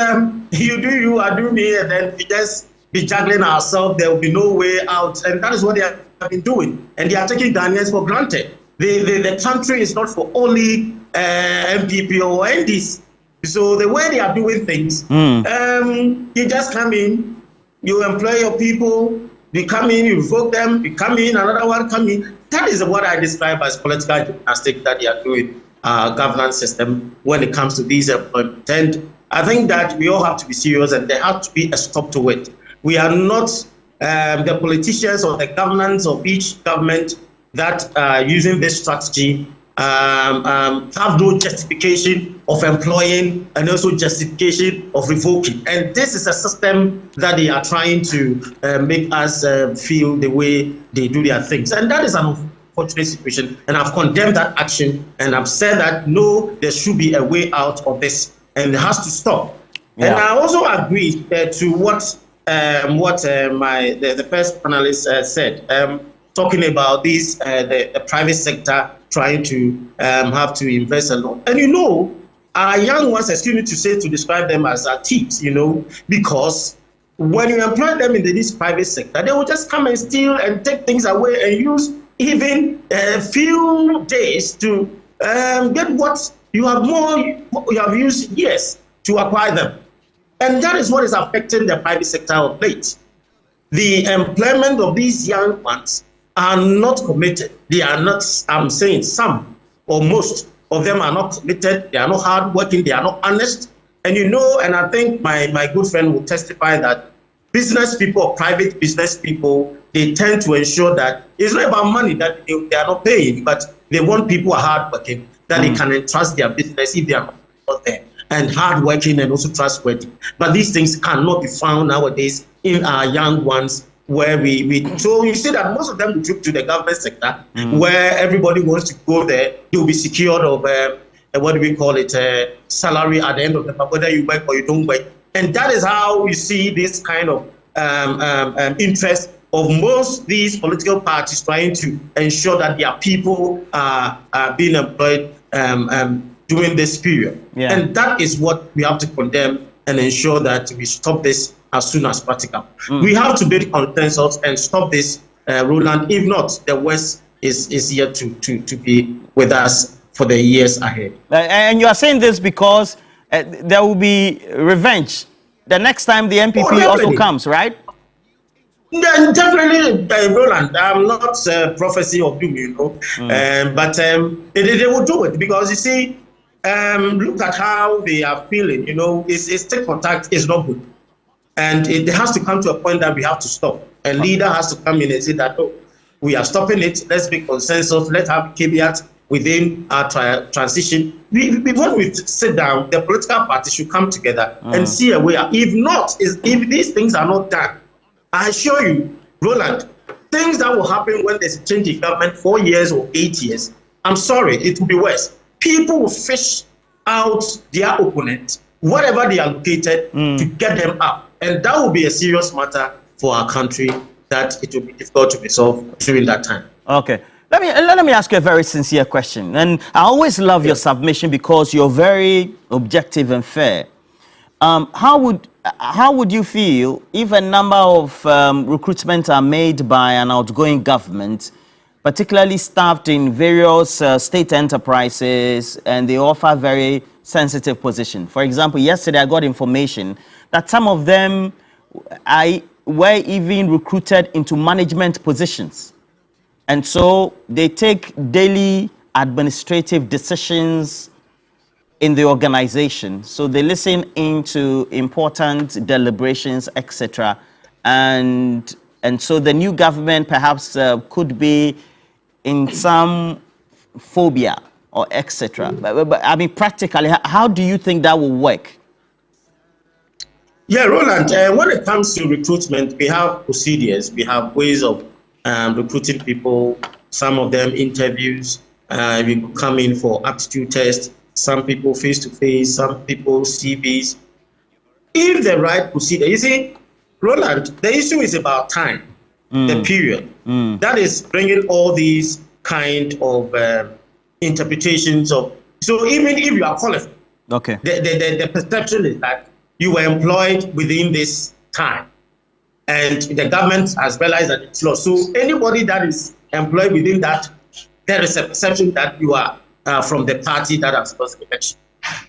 you do you, I do me, and then we just be juggling ourselves. There will be no way out, and that is what they have been doing. And they are taking Ghanaians for granted. The country is not for only MPP or NDs. So the way they are doing things, you just come in, you employ your people, you come in, you vote them, you come in, another one come in. That is what I describe as political gymnastics that they are doing. Governance system when it comes to these employment. And I think that we all have to be serious, and there has to be a stop to it. We are not the politicians or the governance of each government that using this strategy have no justification of employing and also justification of revoking. And this is a system that they are trying to make us feel the way they do their things. And that is an unfortunate situation, and I've condemned that action, and I've said that no, there should be a way out of this, and it has to stop. Yeah. And I also agree to what the first panelist said, talking about this the private sector trying to have to invest a lot. And our young ones, excuse me to say, to describe them as thieves, because when you employ them in this private sector, they will just come and steal and take things away and use even a few days to get what you have used years to acquire them. And that is what is affecting the private sector of late. The employment of these young ones are not committed. They are not, I'm saying some or most of them are not committed. They are not hardworking. They are not honest. And and I think my good friend will testify that business people or private business people, they tend to ensure that it's not about money that they are not paying, but they want people who are hardworking, that they can entrust their business if they are not there, and hardworking and also trustworthy. But these things cannot be found nowadays in our young ones, where so you see that most of them troop to the government sector, where everybody wants to go there. You'll be secured of what do we call it, salary at the end of the month, whether you work or you don't work. And that is how we see this kind of interest of most these political parties trying to ensure that their people are being employed during this period. Yeah. And that is what we have to condemn and ensure that we stop this as soon as practical. We have to build consensus and stop this, Roland. If not, the worst is yet to be with us for the years ahead. And you are saying this because there will be revenge the next time the MPP also comes, right? Then definitely, Roland. I'm not prophecy of doom, you know, but they will do it because you see, look at how they are feeling. You know, it's take contact is not good, and it has to come to a point that we have to stop. A leader has to come in and say that, oh, we are stopping it. Let's make consensus. Let's have caveats within our transition. When we sit down, the political parties should come together and see a way. If not, if these things are not done, I assure you, Roland, things that will happen when there's a change in government 4 years or 8 years, I'm sorry, it will be worse. People will fish out their opponent, whatever they are located, to get them up. And that will be a serious matter for our country that it will be difficult to resolve during that time. Okay. Let me ask you a very sincere question. And I always love your submission because you're very objective and fair. How would you feel if a number of recruitments are made by an outgoing government, particularly staffed in various state enterprises, and they offer very sensitive positions? For example, yesterday I got information that some of them were even recruited into management positions. And so they take daily administrative decisions in the organization. So they listen into important deliberations, etc. And so the new government perhaps could be in some phobia or etc. But I mean, practically, how do you think that will work? Yeah, Roland, when it comes to recruitment, we have procedures, we have ways of recruiting people, some of them interviews, we come in for aptitude tests, some people face-to-face, some people CVs. If the right procedure, you see, Roland, the issue is about time, the period. That is bringing all these kind of interpretations of, so even if you are qualified, okay, the perception is that you were employed within this time. And the government has realized that it's lost. So anybody that is employed within that, there is a perception that you are from the party that has lost the election.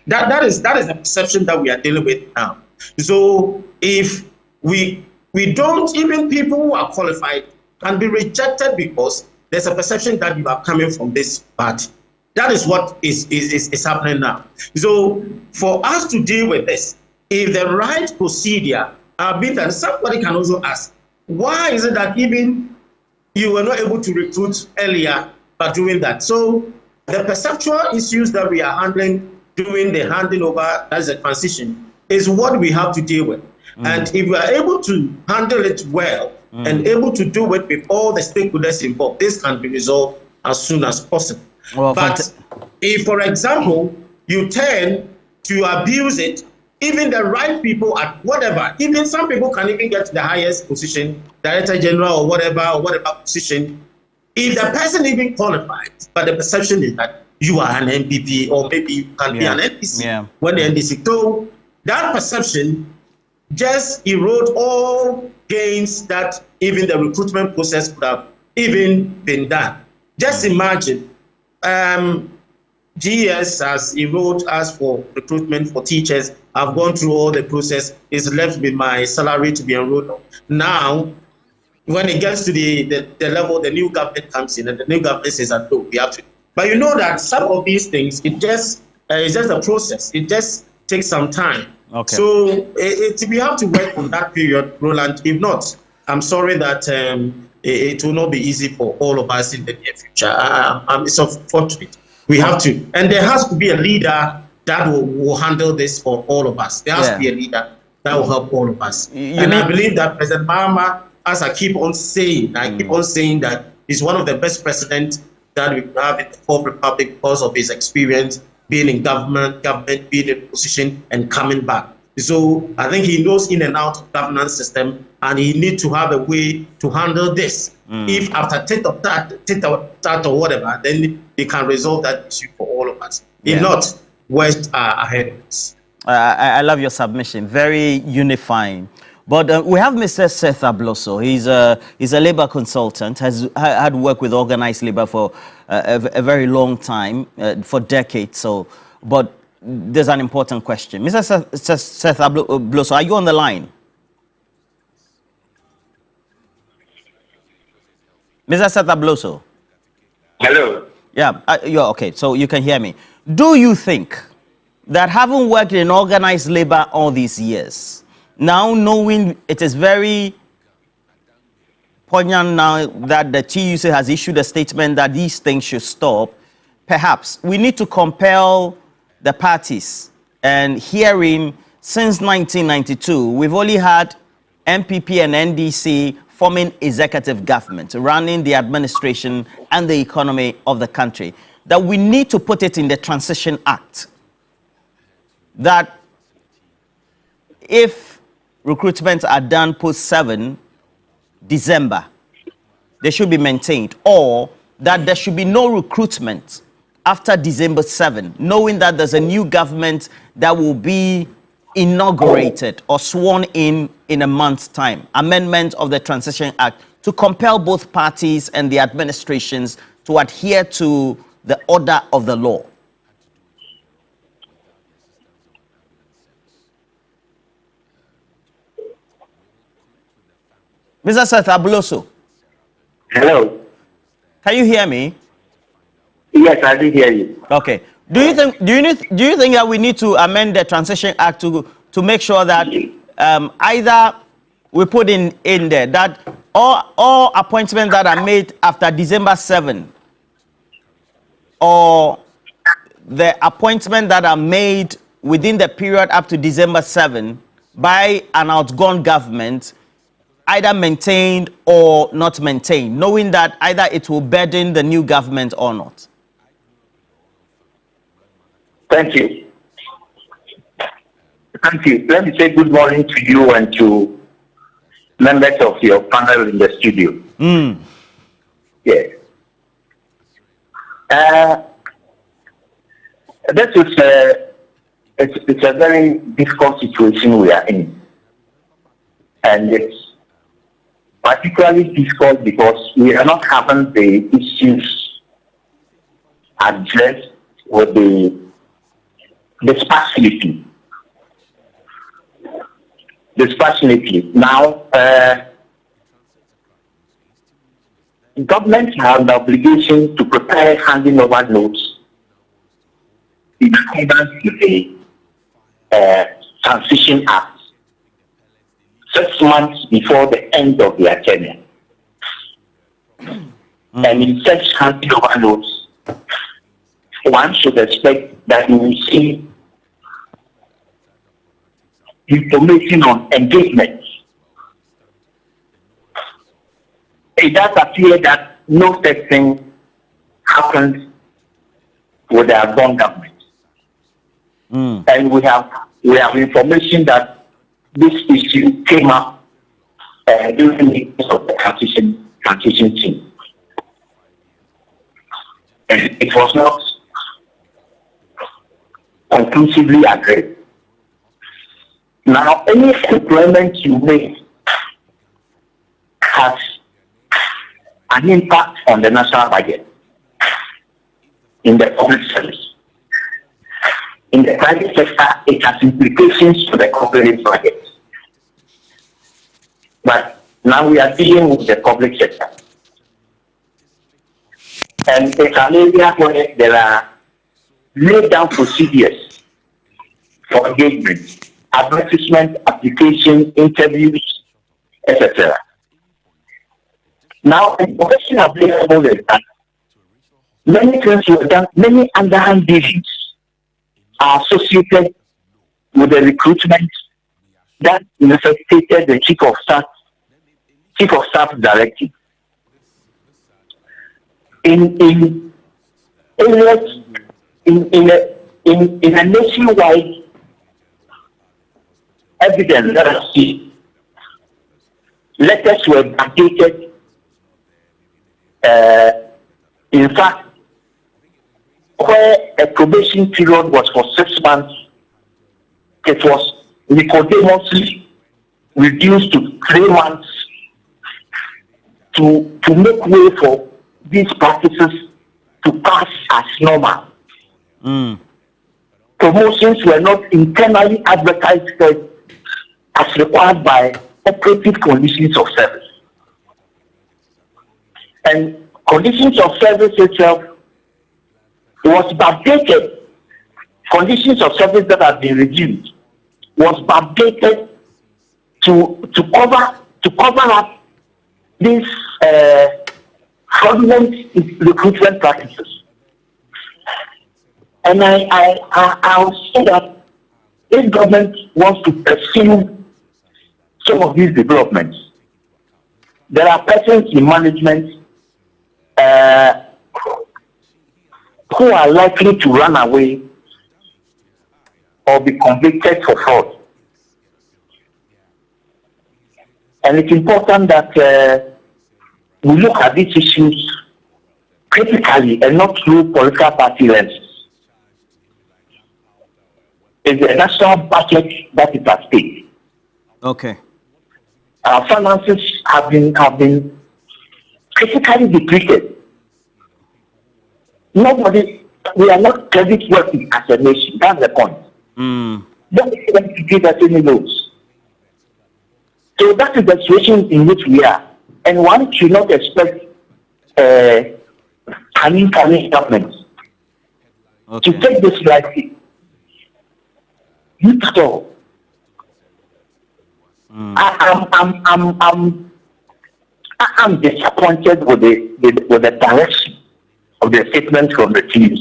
That is the perception that we are dealing with now. So if we don't, even people who are qualified can be rejected because there's a perception that you are coming from this party. That is what is happening now. So for us to deal with this, if the right procedure being that, somebody can also ask, why is it that even you were not able to recruit earlier by doing that? So the perceptual issues that we are handling during the handing over as a transition is what we have to deal with. And if we are able to handle it well and able to do it with all the stakeholders involved, this can be resolved as soon as possible. Well, but if, for example, you tend to abuse it, even the right people at whatever, even some people can even get to the highest position, director general or whatever position. If the person even qualifies, but the perception is that you are an MPP or maybe you can be an NPC when the NDC. So that perception just erode all gains that even the recruitment process could have even been done. Just imagine, GS has eroded us for recruitment for teachers. I've gone through all the process. It's left with my salary to be enrolled on. Now, when it gets to the level, the new government comes in and the new government says that, no, we have to. But you know that some of these things, it's just a process. It just takes some time. Okay. So we have to work on that period, Roland. If not, I'm sorry that it will not be easy for all of us in the near future. It's unfortunate. We have to. And there has to be a leader that will handle this for all of us. There has to be a leader that will help all of us. I believe that President Mahama, as I keep on saying, that he's one of the best presidents that we have in the Fourth Republic because of his experience being in government being in position and coming back. So I think he knows in and out of governance system, and he needs to have a way to handle this. If after tit of tat or whatever, then they can resolve that issue for all of us. If not, worst are ahead of us. I love your submission. Very unifying. But we have Mr. Seth Abloso. He's a labor consultant, has had worked with organized labor for a very long time, for decades. So, but there's an important question. Mr. Seth Abloso, are you on the line? Mr. Seth Abloso. Hello. Yeah, you're okay. So you can hear me. Do you think that having worked in organized labor all these years, now knowing it is very poignant now that the TUC has issued a statement that these things should stop, perhaps we need to compel the parties, and hearing since 1992, we've only had MPP and NDC forming executive government, running the administration and the economy of the country, that we need to put it in the Transition Act, that if recruitments are done post-7 December, they should be maintained, or that there should be no recruitment after December 7, knowing that there's a new government that will be inaugurated or sworn in a month's time. Amendment of the Transition Act to compel both parties and the administrations to adhere to the order of the law. Mr. Seth Abloso. Hello. Can you hear me? Yes, I do hear you. Okay. Do you think that we need to amend the Transition Act to make sure that either we put in there that all appointments that are made after December 7, or the appointments that are made within the period up to December 7 by an outgone government, either maintained or not maintained, knowing that either it will burden the new government or not? Thank you. Thank you. Let me say good morning to you and to members of your panel in the studio. Yes. This is it's a very difficult situation we are in, and it's particularly difficult because we are not having the issues addressed with the dispassionately. Now, governments have the obligation to prepare handing over notes in accordance with the Transition Act 6 months before the end of their tenure. And in such handing over notes, one should expect that you will see information on engagement. It does appear that no such thing happens with the outgone government. And we have information that this issue came up during the meeting of the transition team. And it was not conclusively addressed. Now, any employment you make has an impact on the national budget in the public service. In the private sector, it has implications to the corporate budget. But now we are dealing with the public sector. And it's an area where there are laid down procedures for engagement, advertisement, application, interviews, etc. Now, information available is that many things were done, many underhand dealings are associated with the recruitment that necessitated the chief of staff directive. In areas, in a nationwide evidence that I see, letters were backdated. In fact, where a probation period was for 6 months, it was nicodemously reduced to 3 months to make way for these practices to pass as normal. Promotions were not internally advertised as required by operative conditions of service. And conditions of service itself was backdated. Conditions of service that have been reviewed was backdated to cover up these fraudulent recruitment practices. And I'll say that if government wants to pursue some of these developments, there are persons in management who are likely to run away or be convicted for fraud. And it's important that we look at these issues critically and not through political party lenses. It's the national budget that is at stake. Okay. Our finances have been critically depleted. We are not credit worthy as a nation. That's the point. Nobody wants to give us any loans. So that is the situation in which we are. And one should not expect coming governments to take this lightly. Not at all. I'm disappointed with the direction of the statement from the TUC.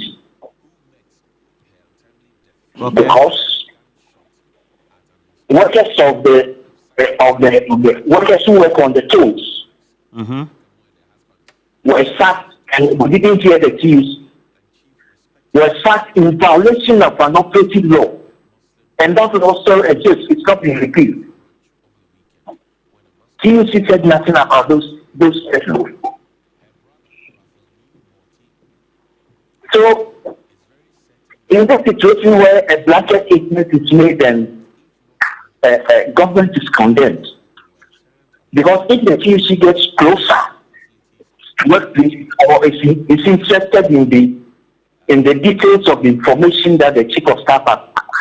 Because workers of the workers who work on the tools were sacked, and we didn't hear the TUC, were sacked in violation of an operative law. And that will also exist. It's not been repealed. TUC said nothing about those laws. So, in that situation where a blanket statement is made and government is condemned, because if the TUC gets closer to workplace or is interested in the details of the information that the chief of staff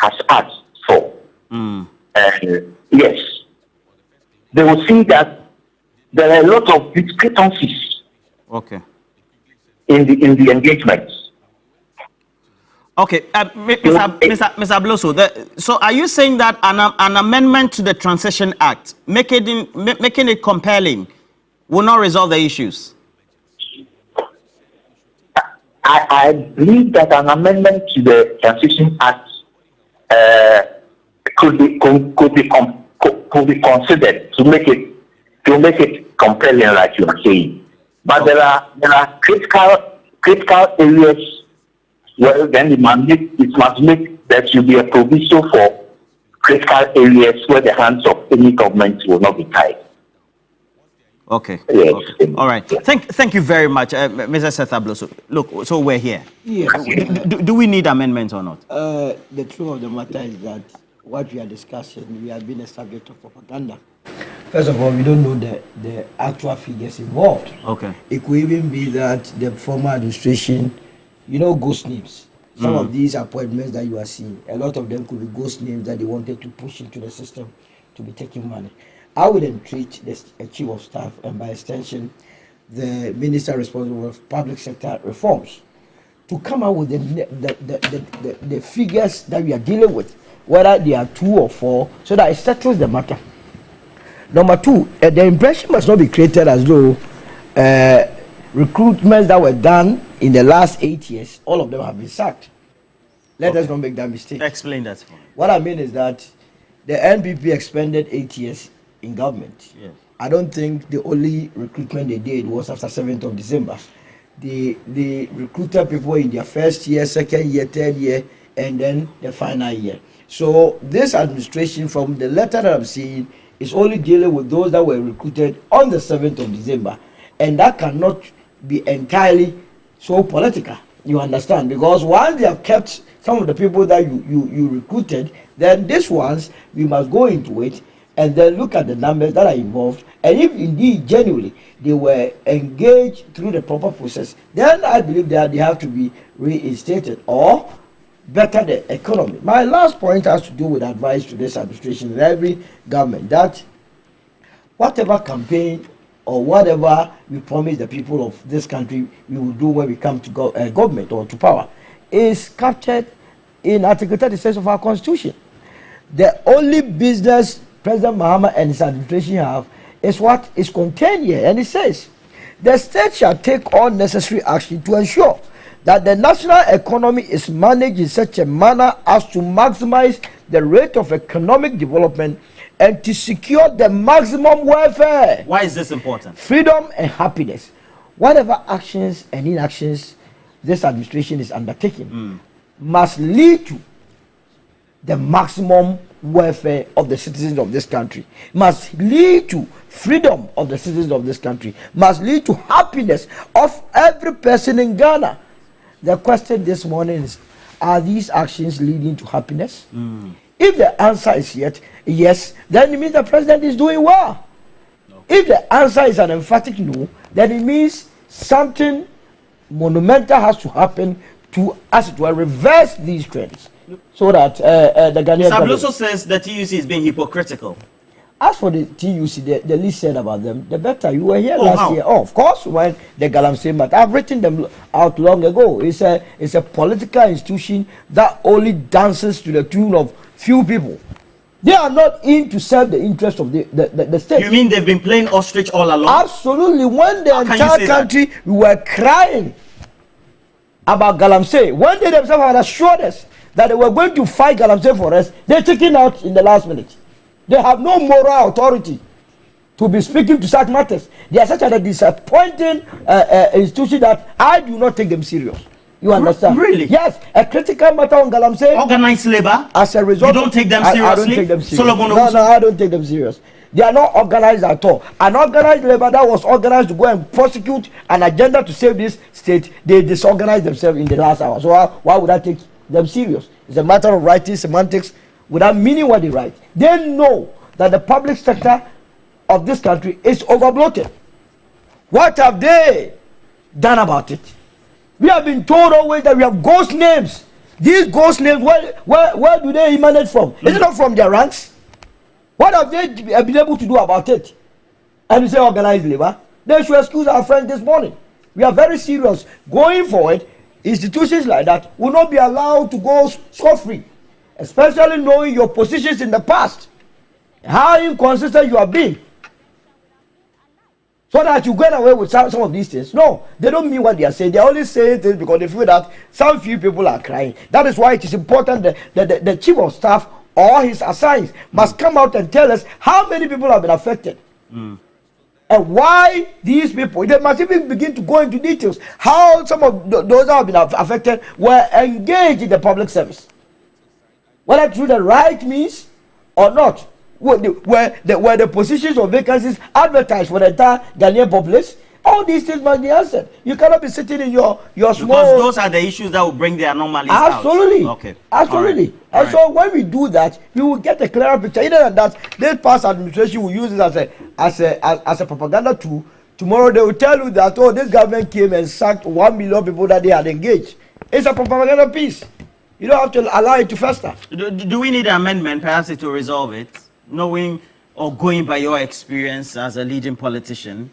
has asked for, yes, they will see that there are a lot of discrepancies in the engagements. Okay, Mr. Abloso, so are you saying that an amendment to the Transition Act, making it compelling, will not resolve the issues? I believe that an amendment to the Transition Act could be considered to make it compelling, like you are saying. But there are critical areas where then it must make there should be a provision for critical areas where the hands of any government will not be tied. Okay. Yes. Okay. All right. Thank you very much, Mr. Seth Abloso. Look, so we're here. Yes. Do we need amendments or not? The truth of the matter is that what we are discussing, we have been a subject of propaganda. First of all, we don't know the actual figures involved. Okay. It could even be that the former administration, ghost names. Some of these appointments that you are seeing, a lot of them could be ghost names that they wanted to push into the system to be taking money. I would entreat the chief of staff and by extension the minister responsible for public sector reforms to come out with the figures that we are dealing with, whether they are 2 or 4, so that it settles the matter. Number 2, the impression must not be created as though recruitments that were done in the last 8 years, all of them have been sacked. Let us not make that mistake. Explain that for me. What I mean is that the NPP expended 8 years in government. Yes. I don't think the only recruitment they did was after 7th of December. They recruited people in their first year, second year, third year, and then the final year. So this administration, from the letter that I'm seeing, is only dealing with those that were recruited on the 7th of December. And that cannot be entirely so political. You understand? Because once they have kept some of the people that you recruited, then these ones, we must go into it and then look at the numbers that are involved, and if indeed genuinely they were engaged through the proper process, then I believe that they have to be reinstated or better the economy. My last point has to do with advice to this administration and every government that whatever campaign or whatever we promise the people of this country we will do when we come to government or to power is captured in Article 36 of our Constitution. The only business President Mahama and his administration have is what is contained here, and it says, the state shall take all necessary action to ensure that the national economy is managed in such a manner as to maximize the rate of economic development and to secure the maximum welfare. Why is this important? Freedom and happiness. Whatever actions and inactions this administration is undertaking must lead to the maximum welfare of the citizens of this country, must lead to freedom of the citizens of this country, must lead to happiness of every person in Ghana. The question this morning is, are these actions leading to happiness? If the answer is yes, then it means the president is doing well. If the answer is an emphatic no, then it means something monumental has to happen to, as it were, reverse these trends, so that the Ghanaian Mr. also says the TUC is being hypocritical. As for the TUC, the least said about them, the better. You were here last year. Oh, of course, when the Galamsey matter. I've written them out long ago. It's a political institution that only dances to the tune of few people. They are not in to serve the interest of the state. You mean they've been playing ostrich all along? Absolutely. When the entire country were crying about Galamsey, when they themselves had assured us that they were going to fight Galamsey for us, they took it out in the last minute. They have no moral authority to be speaking to such matters. They are such a disappointing institution that I do not take them serious. You understand? Really? Yes. A critical matter on Galamsey. Organized labor? As a result, you don't take them seriously? I don't take them serious. No, I don't take them serious. They are not organized at all. An organized labor that was organized to go and prosecute an agenda to save this state, they disorganized themselves in the last hour. So why would I take them serious? It's a matter of writing semantics without meaning what they write. They know that the public sector of this country is overbloated. What have they done about it? We have been told always that we have ghost names. These ghost names, where do they emanate from? Is it not from their ranks? What have they been able to do about it? And you say organized labor? They should excuse our friends this morning. We are very serious. Going forward, institutions like that will not be allowed to go scot-free, especially knowing your positions in the past, how inconsistent you have been, so that you get away with some of these things. No, they don't mean what they are saying. They are only saying things because they feel that some few people are crying. That is why it is important that the chief of staff or his assigns must come out and tell us how many people have been affected. And why these people, they must even begin to go into details how some of those that have been affected were engaged in the public service, whether through the right means or not. Were the positions or vacancies advertised for the entire Ghanaian populace? All these things must be answered. You cannot be sitting in your small... Because those are the issues that will bring the anomalies Absolutely. out. Okay. Absolutely. Right. And so when we do that, we will get a clearer picture. Either than that, this past administration will use it as a propaganda tool. Tomorrow they will tell you that, oh, this government came and sacked 1 million people that they had engaged. It's a propaganda piece. You don't have to allow it to fester. Do we need an amendment, perhaps, to resolve it? Knowing or going by your experience as a leading politician?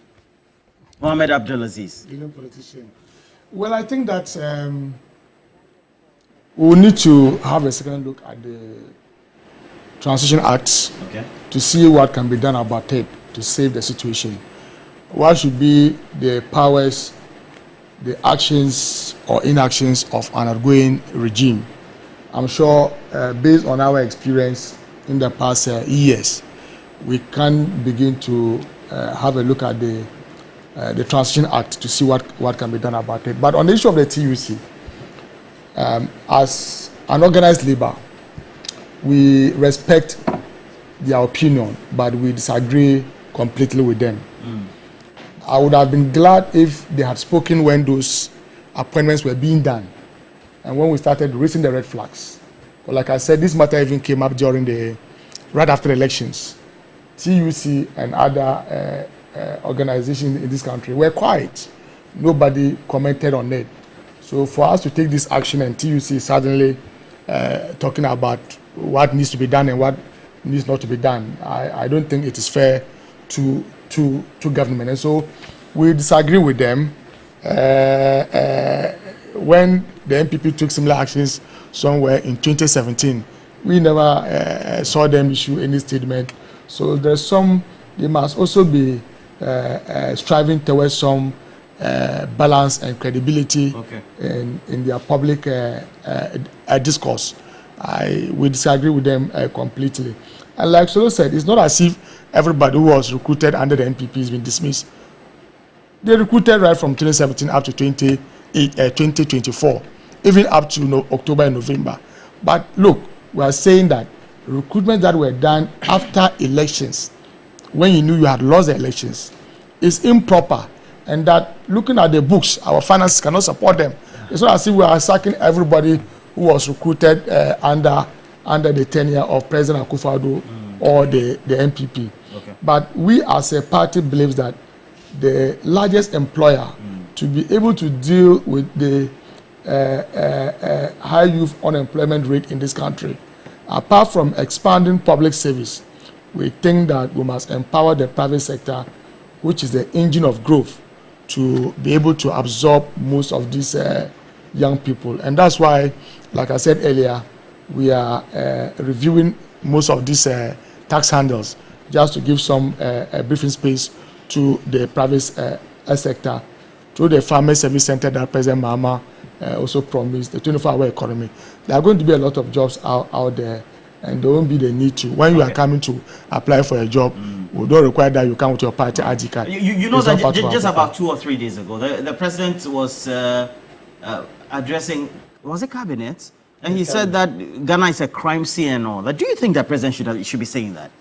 Mohamed Abdulaziz. Leading politician. Well, I think that we will need to have a second look at the Transition Act to see what can be done about it to save the situation. What should be the powers, the actions or inactions of an outgoing regime? I'm sure based on our experience in the past years, we can begin to have a look at the Transition Act to see what can be done about it. But on the issue of the TUC, as an organized labor, we respect their opinion, but we disagree completely with them. I would have been glad if they had spoken when those appointments were being done and when we started raising the red flags. But like I said, this matter even came up right after the elections. TUC and other organizations in this country were quiet. Nobody commented on it. So for us to take this action and TUC suddenly talking about what needs to be done and what needs not to be done, I don't think it is fair to government. And so we disagree with them. When the MPP took similar actions somewhere in 2017, we never saw them issue any statement. So there's some, they must also be striving towards some balance and credibility in their public discourse. We disagree with them completely. And like Solo said, it's not as if everybody who was recruited under the MPP has been dismissed. They recruited right from 2017 up to 2024, even up to October and November. But look, we are saying that recruitment that were done after elections, when you knew you had lost the elections, is improper, and that looking at the books, our finances cannot support them. It's not as if we are sacking everybody who was recruited under the tenure of President Akufo-Addo or the MPP. Okay. But we as a party believes that the largest employer to be able to deal with the high youth unemployment rate in this country, apart from expanding public service, we think that we must empower the private sector, which is the engine of growth, to be able to absorb most of these young people. And that's why, like I said earlier, we are reviewing most of these tax handles just to give some briefing space to the private sector, through the Farmer Service Center that President Mahama also promised, the 24-hour economy. There are going to be a lot of jobs out there, and there won't be the need to. When you are coming to apply for a job, we don't require that you come with your party ID card. You know that just about 2 or 3 days ago, the president was addressing, was it cabinet? And he said that Ghana is a crime scene and all that. Do you think the president should be saying that?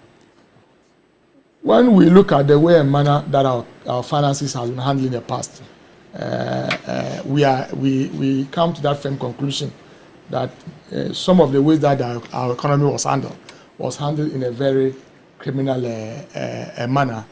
When we look at the way and manner that our finances have been handled in the past, we come to that firm conclusion that some of the ways that our economy was handled in a very criminal manner,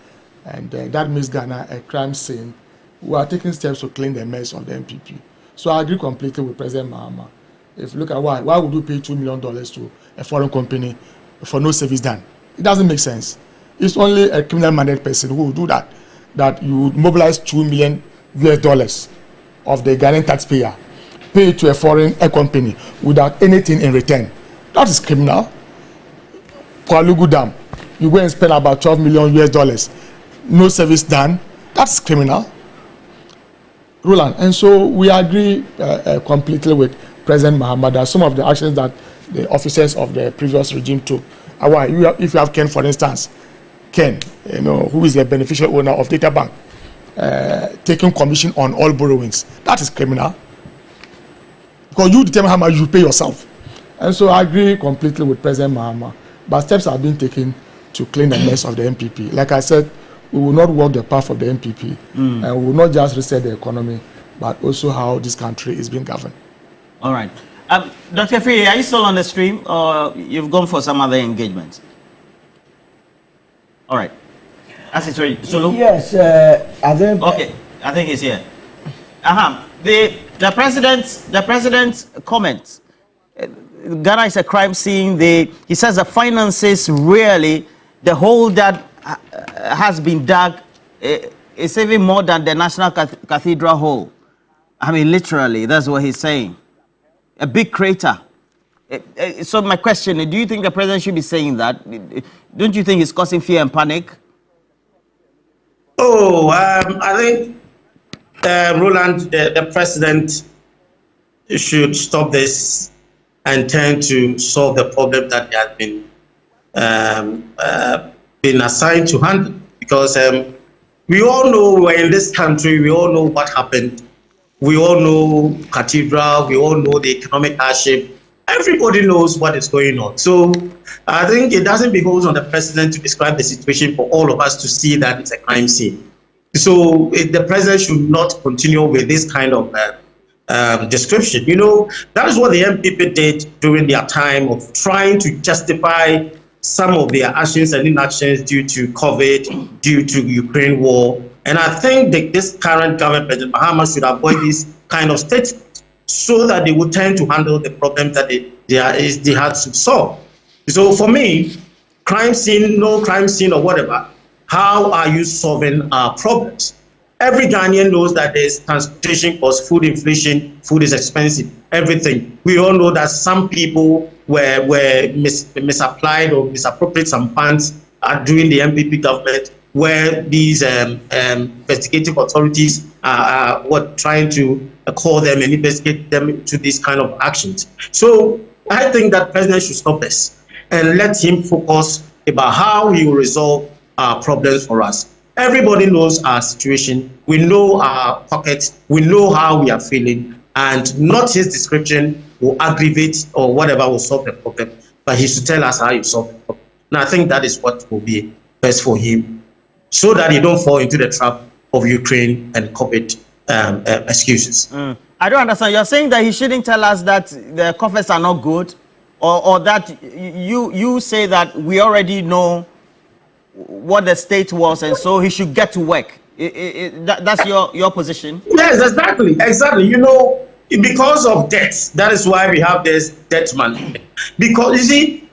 and that makes Ghana a crime scene. We are taking steps to clean the mess of the MPP. So I agree completely with President Mahama. If you look at why would you pay $2 million to a foreign company for no service done? It doesn't make sense. It's only a criminal-minded person who will do that. That you would mobilize $2 million of the Ghanaian taxpayer, pay to a foreign company without anything in return. That is criminal. Kwalugu Dam, you go and spend about $12 million, no service done. That's criminal. Roland, and so we agree completely with President Mahama that some of the actions that the officers of the previous regime took. If you have Ken, for instance, Ken, who is the beneficial owner of Data Bank, taking commission on all borrowings, that is criminal. Because you determine how much you pay yourself. And so I agree completely with President Mahama. But steps are being taken to clean the mess of the MPP. Like I said, we will not walk the path of the MPP, and we will not just reset the economy, but also how this country is being governed. All right. Dr. Free, are you still on the stream, or you've gone for some other engagement? All right. As it's ready. Solo? Yes, I think. Okay, I think he's here. The president's comments. Ghana is a crime scene. He says the finances really, the hole that has been dug is even more than the National Cathedral hole. I mean, literally, that's what he's saying. A big crater. So my question, do you think the president should be saying that? Don't you think it's causing fear and panic? I think, Roland, the president should stop this and turn to solve the problem that they have been assigned to handle. Because we all know we're in this country, we all know what happened. We all know Cathedral, we all know the economic hardship. Everybody knows what is going on. So I think it doesn't behoove on the president to describe the situation for all of us to see that it's a crime scene. So the president should not continue with this kind of description. That is what the MPP did during their time of trying to justify some of their actions and inactions due to COVID, due to Ukraine war. And I think that this current government, President Mahama, should avoid this kind of statement so that they would tend to handle the problems that they had to solve. So for me, crime scene, no crime scene or whatever, how are you solving our problems? Every Ghanaian knows that there's transportation costs, food inflation, food is expensive, everything. We all know that some people were misapplied or misappropriate some funds during the MPP government, where these investigative authorities are trying to call them and investigate them to these kind of actions. So I think that President should stop this and let him focus about how he will resolve our problems for us. Everybody knows our situation. We know our pockets. We know how we are feeling, and not his description will aggravate or whatever will solve the problem, but he should tell us how you solve the problem. And I think that is what will be best for him, so that he don't fall into the trap of Ukraine and COVID excuses. I don't understand. You're saying that he shouldn't tell us that the coffers are not good, or that you say that we already know what the state was, and so he should get to work. That's your position? Yes, exactly. You know, because of debt, that is why we have this debt management. Because you see,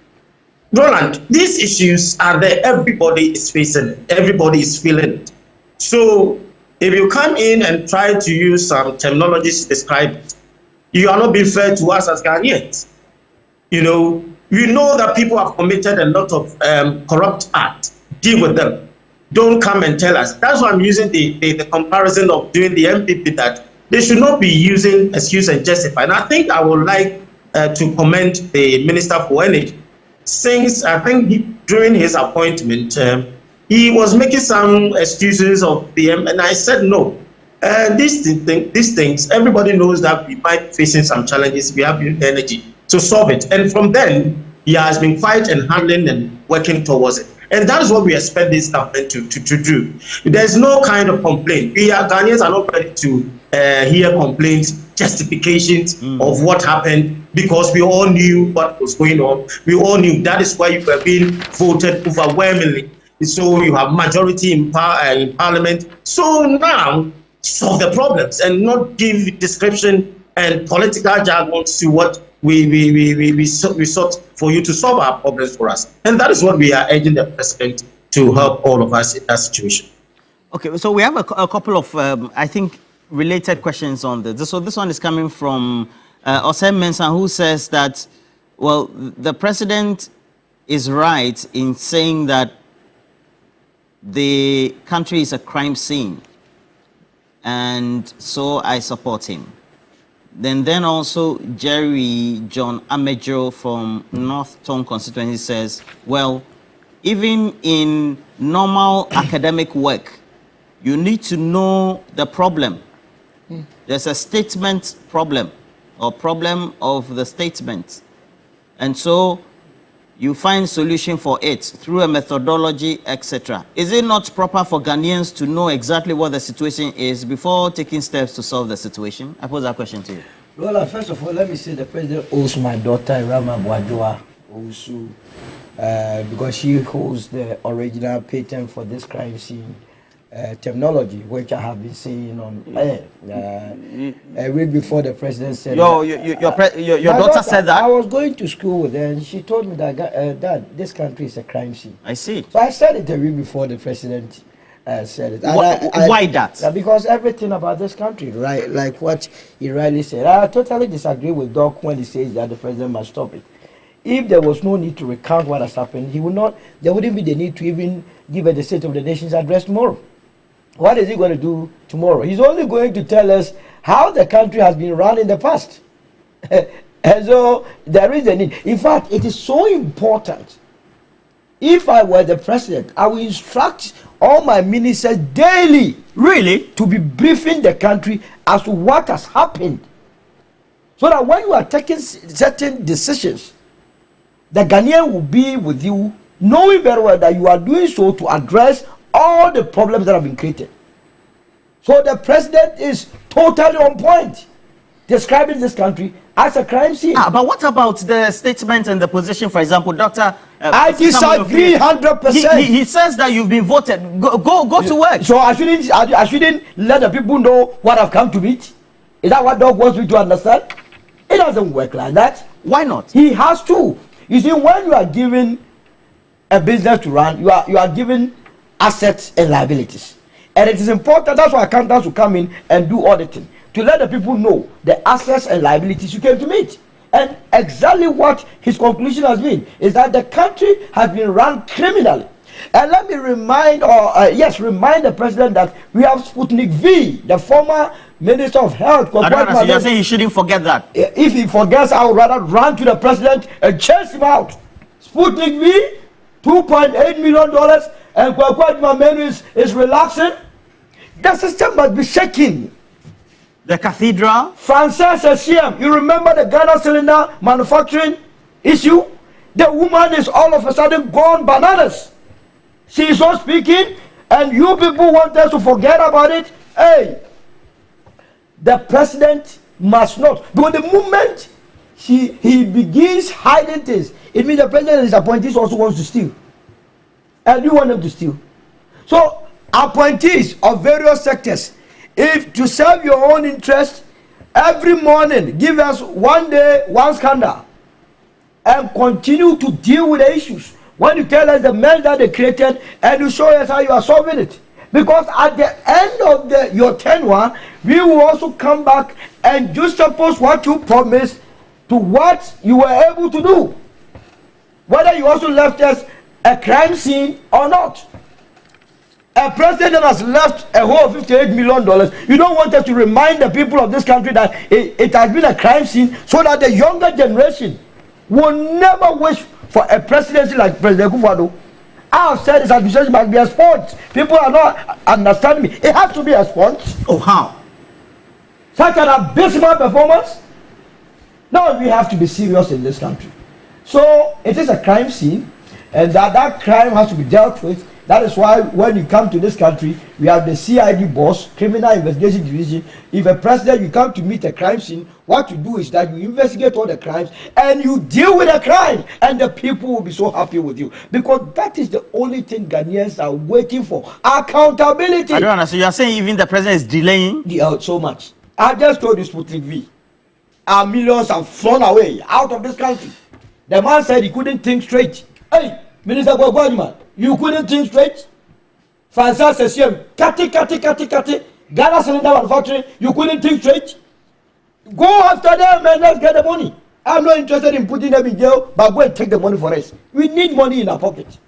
Roland, these issues are there. Everybody is facing it. Everybody is feeling it. So if you come in and try to use some terminologies to describe it, you are not being fair to us as Ghanaians. You know, we know that people have committed a lot of corrupt acts. Deal with them. Don't come and tell us. That's why I'm using the comparison of doing the MPP, that they should not be using excuse and justify. And I think I would like to commend the Minister for Energy. Since I think during his appointment, he was making some excuses of the and I said no. These things, everybody knows that we might be facing some challenges. We have the energy to solve it. And from then, he has been quiet and handling and working towards it. And that is what we expect this government to do. There's no kind of complaint. Ghanaians are not ready to hear complaints, justifications of what happened, because we all knew what was going on. We all knew that is why you were being voted overwhelmingly. So you have majority in parliament. So now solve the problems and not give description and political jargon to what we sought for you to solve our problems for us. And that is what we are urging the president to help all of us in that situation. Okay, so we have a couple of, I think, related questions on this. So this one is coming from Osem Mensah, who says that, well, the president is right in saying that the country is a crime scene, and so I support him. Then also Jerry John Amejo from North Tone constituency says, well, even in normal academic work, you need to know the problem. There's a statement problem or problem of the statement. And so you find solution for it through a methodology, etc. Is it not proper for Ghanaians to know exactly what the situation is before taking steps to solve the situation? I pose that question to you. Well, first of all, let me say the president owes my daughter, Rama Bwadjoa, also, because she holds the original patent for this crime scene terminology, which I have been saying on air. A week before the president said your daughter said that? I was going to school with her, and she told me that, Dad, this country is a crime scene. I see. So I said it a week before the president said it. Why that? Because everything about this country, right, like what he rightly said. I totally disagree with Doc when he says that the president must stop it. If there was no need to recount what has happened, there wouldn't be the need to even give the State of the Nation's address tomorrow. What is he going to do tomorrow? He's only going to tell us how the country has been run in the past. And so there is a need. In fact, it is so important. If I were the president, I would instruct all my ministers daily, really, to be briefing the country as to what has happened. So that when you are taking certain decisions, the Ghanaian will be with you, knowing very well that you are doing so to address all the problems that have been created. So the president is totally on point, describing this country as a crime scene. But what about the statement and the position, for example, Dr. I disagree 100%. He says that you've been voted. Go to work. So I shouldn't let the people know what I've come to meet. Is that what Doug wants me to understand? It doesn't work like that. Why not? He has to. You see, when you are given a business to run, you are given assets and liabilities. And it is important, that's why accountants will come in and do auditing, to let the people know the assets and liabilities you came to meet. And exactly what his conclusion has been is that the country has been run criminally. And let me remind the president that we have Sputnik V, the former Minister of Health. You're saying he shouldn't forget that. If he forgets, I would rather run to the president and chase him out. Sputnik V, $2.8 million, and Kwakwadu menu is relaxing. The system must be shaking. The cathedral. Francis SCM, you remember the Ghana cylinder manufacturing issue? The woman is all of a sudden gone bananas. She is not speaking, and you people want us to forget about it. Hey, the president must not. Because the moment he begins hiding things, it means the president and his appointees also wants to steal. And you want them to steal. So, appointees of various sectors, if to serve your own interest, every morning give us 1 day, one scandal, and continue to deal with the issues. When you tell us the mess that they created, and you show us how you are solving it. Because at the end of your tenure, we will also come back and juxtapose what you promised to what you were able to do. Whether you also left us a crime scene or not. A president that has left a whole $58 million, you don't want us to remind the people of this country that it has been a crime scene, so that the younger generation will never wish for a presidency like President Kufuor. I have said this administration must be a sponge. People are not understanding me. It has to be a sponge. Oh, how? Such an abysmal performance. Now we have to be serious in this country. So it is a crime scene, and that crime has to be dealt with. That is why when you come to this country, we have the CID boss, Criminal Investigation Division. If a president, you come to meet a crime scene, what you do is that you investigate all the crimes and you deal with the crime, and the people will be so happy with you. Because that is the only thing Ghanaians are waiting for. Accountability. I don't understand. You are saying even the president is delaying? So much. I just told you Sputnik V. Our millions have flown away out of this country. The man said he couldn't think straight. Hey, Minister Gwagwanyman, you couldn't think straight? Francis SCM, kati. Ghana cylinder manufacturing, you couldn't think straight? Go after them and let's get the money. I'm not interested in putting them in jail, but go and take the money for us. We need money in our pocket.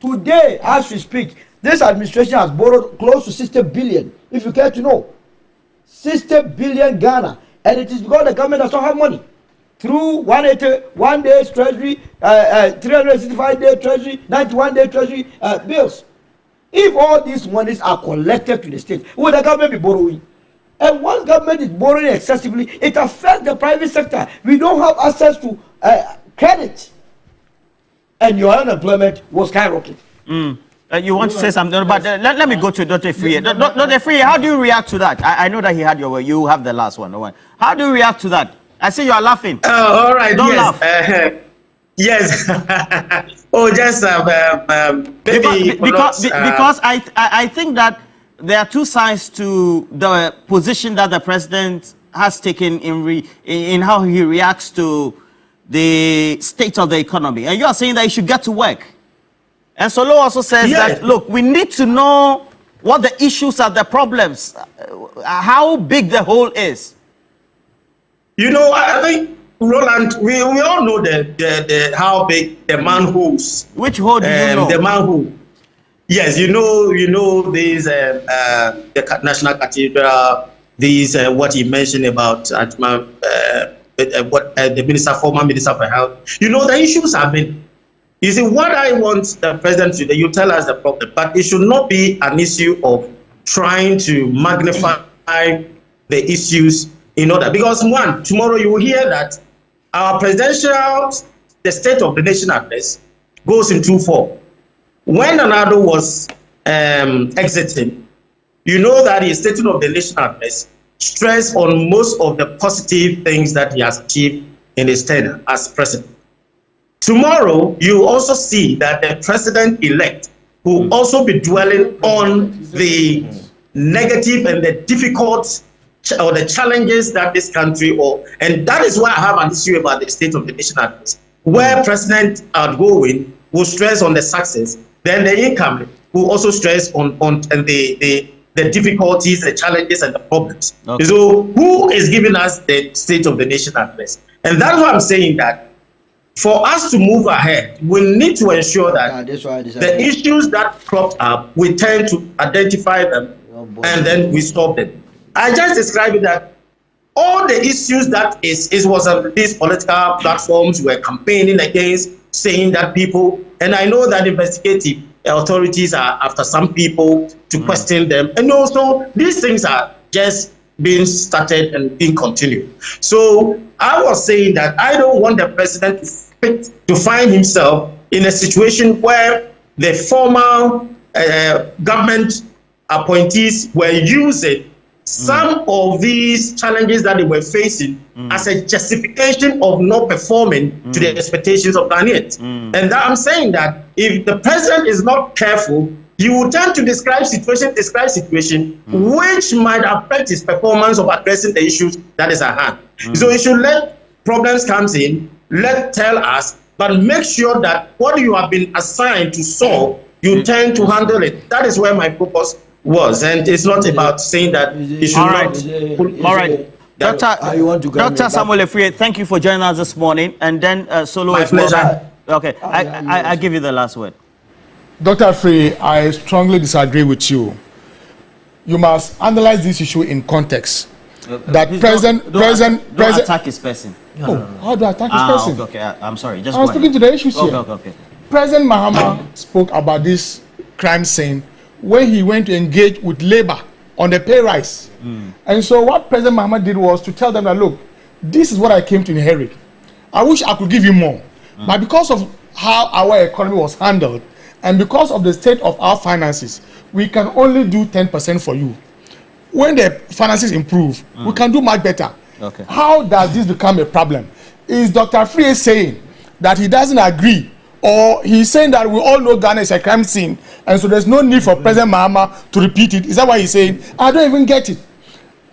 Today, as we speak, this administration has borrowed close to 60 billion, if you care to know. 60 billion Ghana. And it is because the government does not have money. Through 181 days treasury, 365 day treasury, 91 day treasury bills. If all these monies are collected to the state, will the government be borrowing? And once government is borrowing excessively, it affects the private sector. We don't have access to credit. And your unemployment will skyrocket. You want to say something, but let me go to Dr. Free. Dr. Free, how do you react to that? I know that he had your word. You have the last one. How do you react to that? I see you are laughing. Oh, all right. Don't laugh. Yes. Oh, just maybe because I think that there are two sides to the position that the president has taken in how he reacts to the state of the economy, and you are saying that he should get to work. And Solo also says that, look, we need to know what the issues are, the problems, how big the hole is. You know, I think, Roland, we all know the how big the manholes. Which hole do you know? The manhole. Yes, you know these the National Cathedral. These what he mentioned about what the former Minister for Health. You know, the issues have been. You see, what I want the president to do, you tell us the problem, but it should not be an issue of trying to magnify the issues in order. Because one, tomorrow you will hear that our presidential, the State of the Nation address goes in 2-4. When Nana was exiting, you know that his State of the Nation address stressed on most of the positive things that he has achieved in his tenure as president. Tomorrow, you also see that the president-elect will also be dwelling on the negative and the difficult or the challenges that this country and that is why I have an issue about the State of the Nation address, where President outgoing will stress on the success, then the incoming will also stress on the difficulties, the challenges, and the problems. Okay. So, who is giving us the State of the Nation address? And that's why I'm saying that for us to move ahead, we need to ensure that the issues that cropped up, we tend to identify them and then we solve them. I just described that all the issues that was on these political platforms were campaigning against, saying that people, and I know that investigative authorities are after some people to question them, and also these things are just being started and being continued. So I was saying that I don't want the president to find himself in a situation where the former government appointees were using some of these challenges that they were facing as a justification of not performing to the expectations of Ghanaians. And that I'm saying that if the president is not careful, he will tend to describe situation, which might affect his performance of addressing the issues that is at hand. So he should let problems come in, tell us, but make sure that what you have been assigned to solve, you tend to handle it. That is where my purpose was, and it's not about saying that you should not. All right. Dr. Samuel Efriye, thank you for joining us this morning, and then Solo. My pleasure. Okay, I give you the last word. Dr. Efriye, I strongly disagree with you. You must analyze this issue in context. That president attack his person. How do I attack his person? Okay, I'm sorry. Just I'm speaking to the issues here. Okay. President Mahama spoke about this crime scene when he went to engage with labor on the pay rise. And so what President Mahama did was to tell them that, look, this is what I came to inherit. I wish I could give you more. But because of how our economy was handled and because of the state of our finances, we can only do 10% for you. When the finances improve, we can do much better. Okay. How does this become a problem? Is Dr. Efriye saying that he doesn't agree, or he's saying that we all know Ghana is a crime scene, and so there's no need for President Mahama to repeat it? Is that what he's saying? I don't even get it.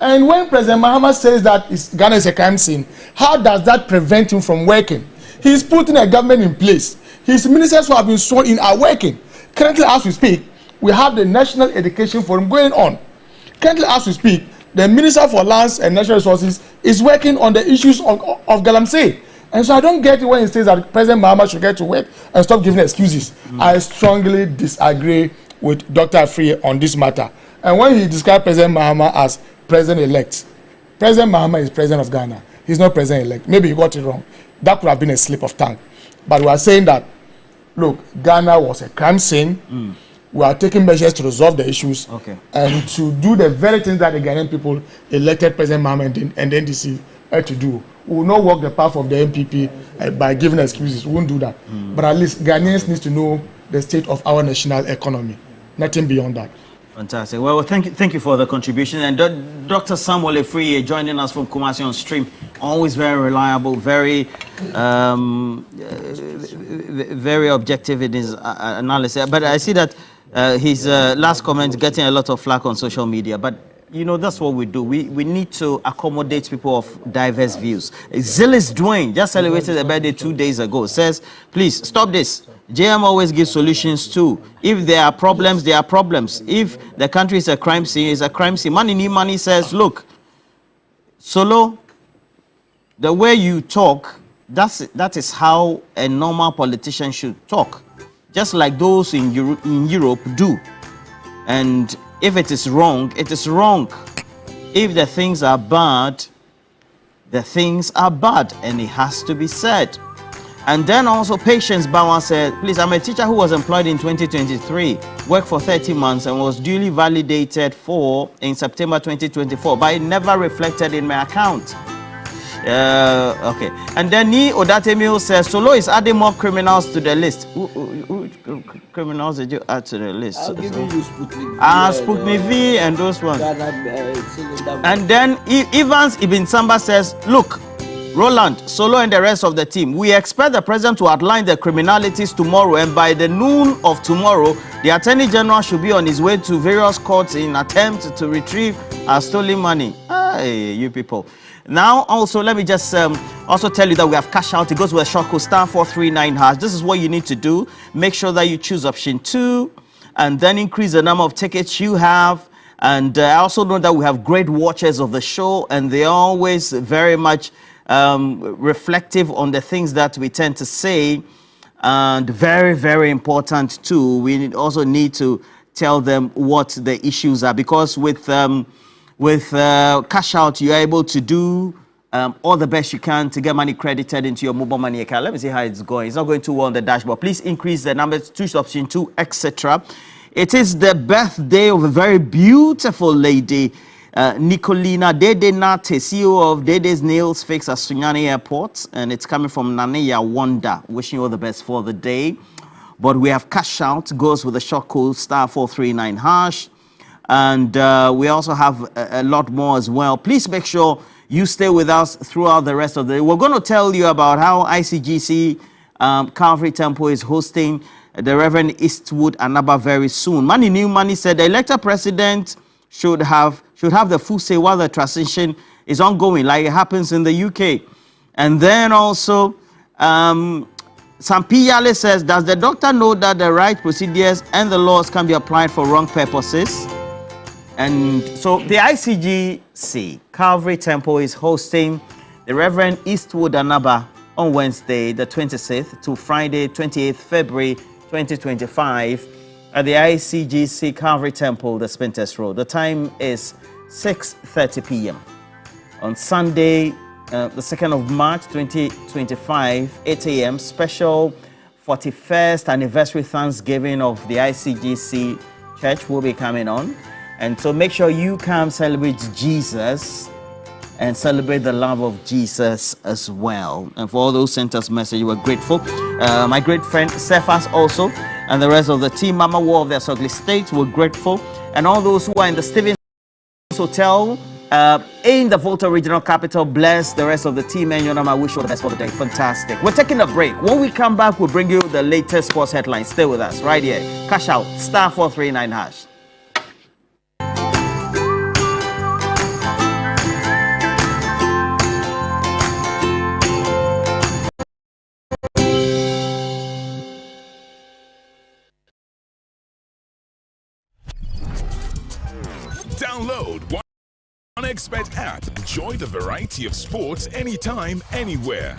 And when President Mahama says that Ghana is a crime scene, how does that prevent him from working? He's putting a government in place. His ministers who have been sworn in are working. Currently, as we speak, we have the National Education Forum going on. Currently, as we speak, the Minister for Lands and Natural Resources is working on the issues of Galamsey. And so I don't get it when he says that President Mahama should get to work and stop giving excuses. I strongly disagree with Dr. Efriye on this matter. And when he described President Mahama as president-elect, President Mahama is president of Ghana. He's not president-elect. Maybe he got it wrong. That could have been a slip of tongue. But we are saying that, look, Ghana was a crime scene. We are taking measures to resolve the issues and to do the very things that the Ghanaian people elected President Mahama and the NDC to do. We will not walk the path of the MPP by giving excuses. We won't do that. But at least Ghanaians need to know the state of our national economy. Nothing beyond that. Fantastic. Well, thank you for the contribution. And Dr. Samuel Efriye joining us from Kumasi on stream. Always very reliable, very objective in his analysis. But I see that his last comment getting a lot of flack on social media. But you know, that's what we do. We need to accommodate people of diverse views. Zealous Dwayne just celebrated a birthday 2 days ago. Says, please stop this. JM always gives solutions too. If there are problems, there are problems. If the country is a crime scene, it's a crime scene. Money says, look, Solo, the way you talk, that is how a normal politician should talk. Just like those in Europe do. And if it is wrong, it is wrong. If the things are bad, the things are bad, and it has to be said. And then also Patience Bawa said, please, I'm a teacher who was employed in 2023, worked for 30 months and was duly validated in September 2024, but it never reflected in my account. Okay. And then Ni Odatemio says, Solo is adding more criminals to the list. Who criminals did you add to the list? I'll give you Sputnik. Sputnik V and those ones. And then Evans Ibn Samba says, look, Roland, Solo, and the rest of the team, we expect the president to outline the criminalities tomorrow, and by the noon of tomorrow, the Attorney General should be on his way to various courts in attempt to retrieve our stolen money. Hey, you people. Now, also, let me just also tell you that we have cash out. It goes with a short code *439#. This is what you need to do. Make sure that you choose option 2 and then increase the number of tickets you have. And I also know that we have great watchers of the show, and they're always very much reflective on the things that we tend to say, and very, very important too. We also need to tell them what the issues are, because with cash out, you're able to do all the best you can to get money credited into your mobile money account. Let me see how it's going. It's not going too well on the dashboard. Please increase the numbers, choose option 2, etc. It is the birthday of a very beautiful lady, Nicolina Dede Nate, CEO of Dede's Nails Fix at Sunyani Airport, and it's coming from Naneya Wanda. Wishing you all the best for the day. But we have cash out, goes with the short code *439#, and we also have a lot more as well. Please make sure you stay with us throughout the rest of the day. We're going to tell you about how ICGC Calvary Temple is hosting the Reverend Eastwood Anaba very soon. Money New Money said the elected president should have the full say while the transition is ongoing, like it happens in the UK. And then also, Sampi Yale says, does the doctor know that the right procedures and the laws can be applied for wrong purposes? And so the ICGC Calvary Temple is hosting the Reverend Eastwood Anaba on Wednesday, the 26th, to Friday, 28th February 2025 at the ICGC Calvary Temple, the Spinters Road. The time is 6:30 p.m. On Sunday, the 2nd of March 2025, 8 a.m., special 41st anniversary Thanksgiving of the ICGC Church will be coming on. And so make sure you come celebrate Jesus and celebrate the love of Jesus as well. And for all those sent us message, we're grateful. My great friend Cephas also, and the rest of the team, Mama War of the Asogli State, we're grateful. And all those who are in the Stevens Hotel in the Volta Regional Capital, bless the rest of the team. And you know, I wish you all the best for the day. Fantastic. We're taking a break. When we come back, we'll bring you the latest sports headlines. Stay with us right here. Cash out *439#. Download OneXBet app. Enjoy the variety of sports anytime, anywhere.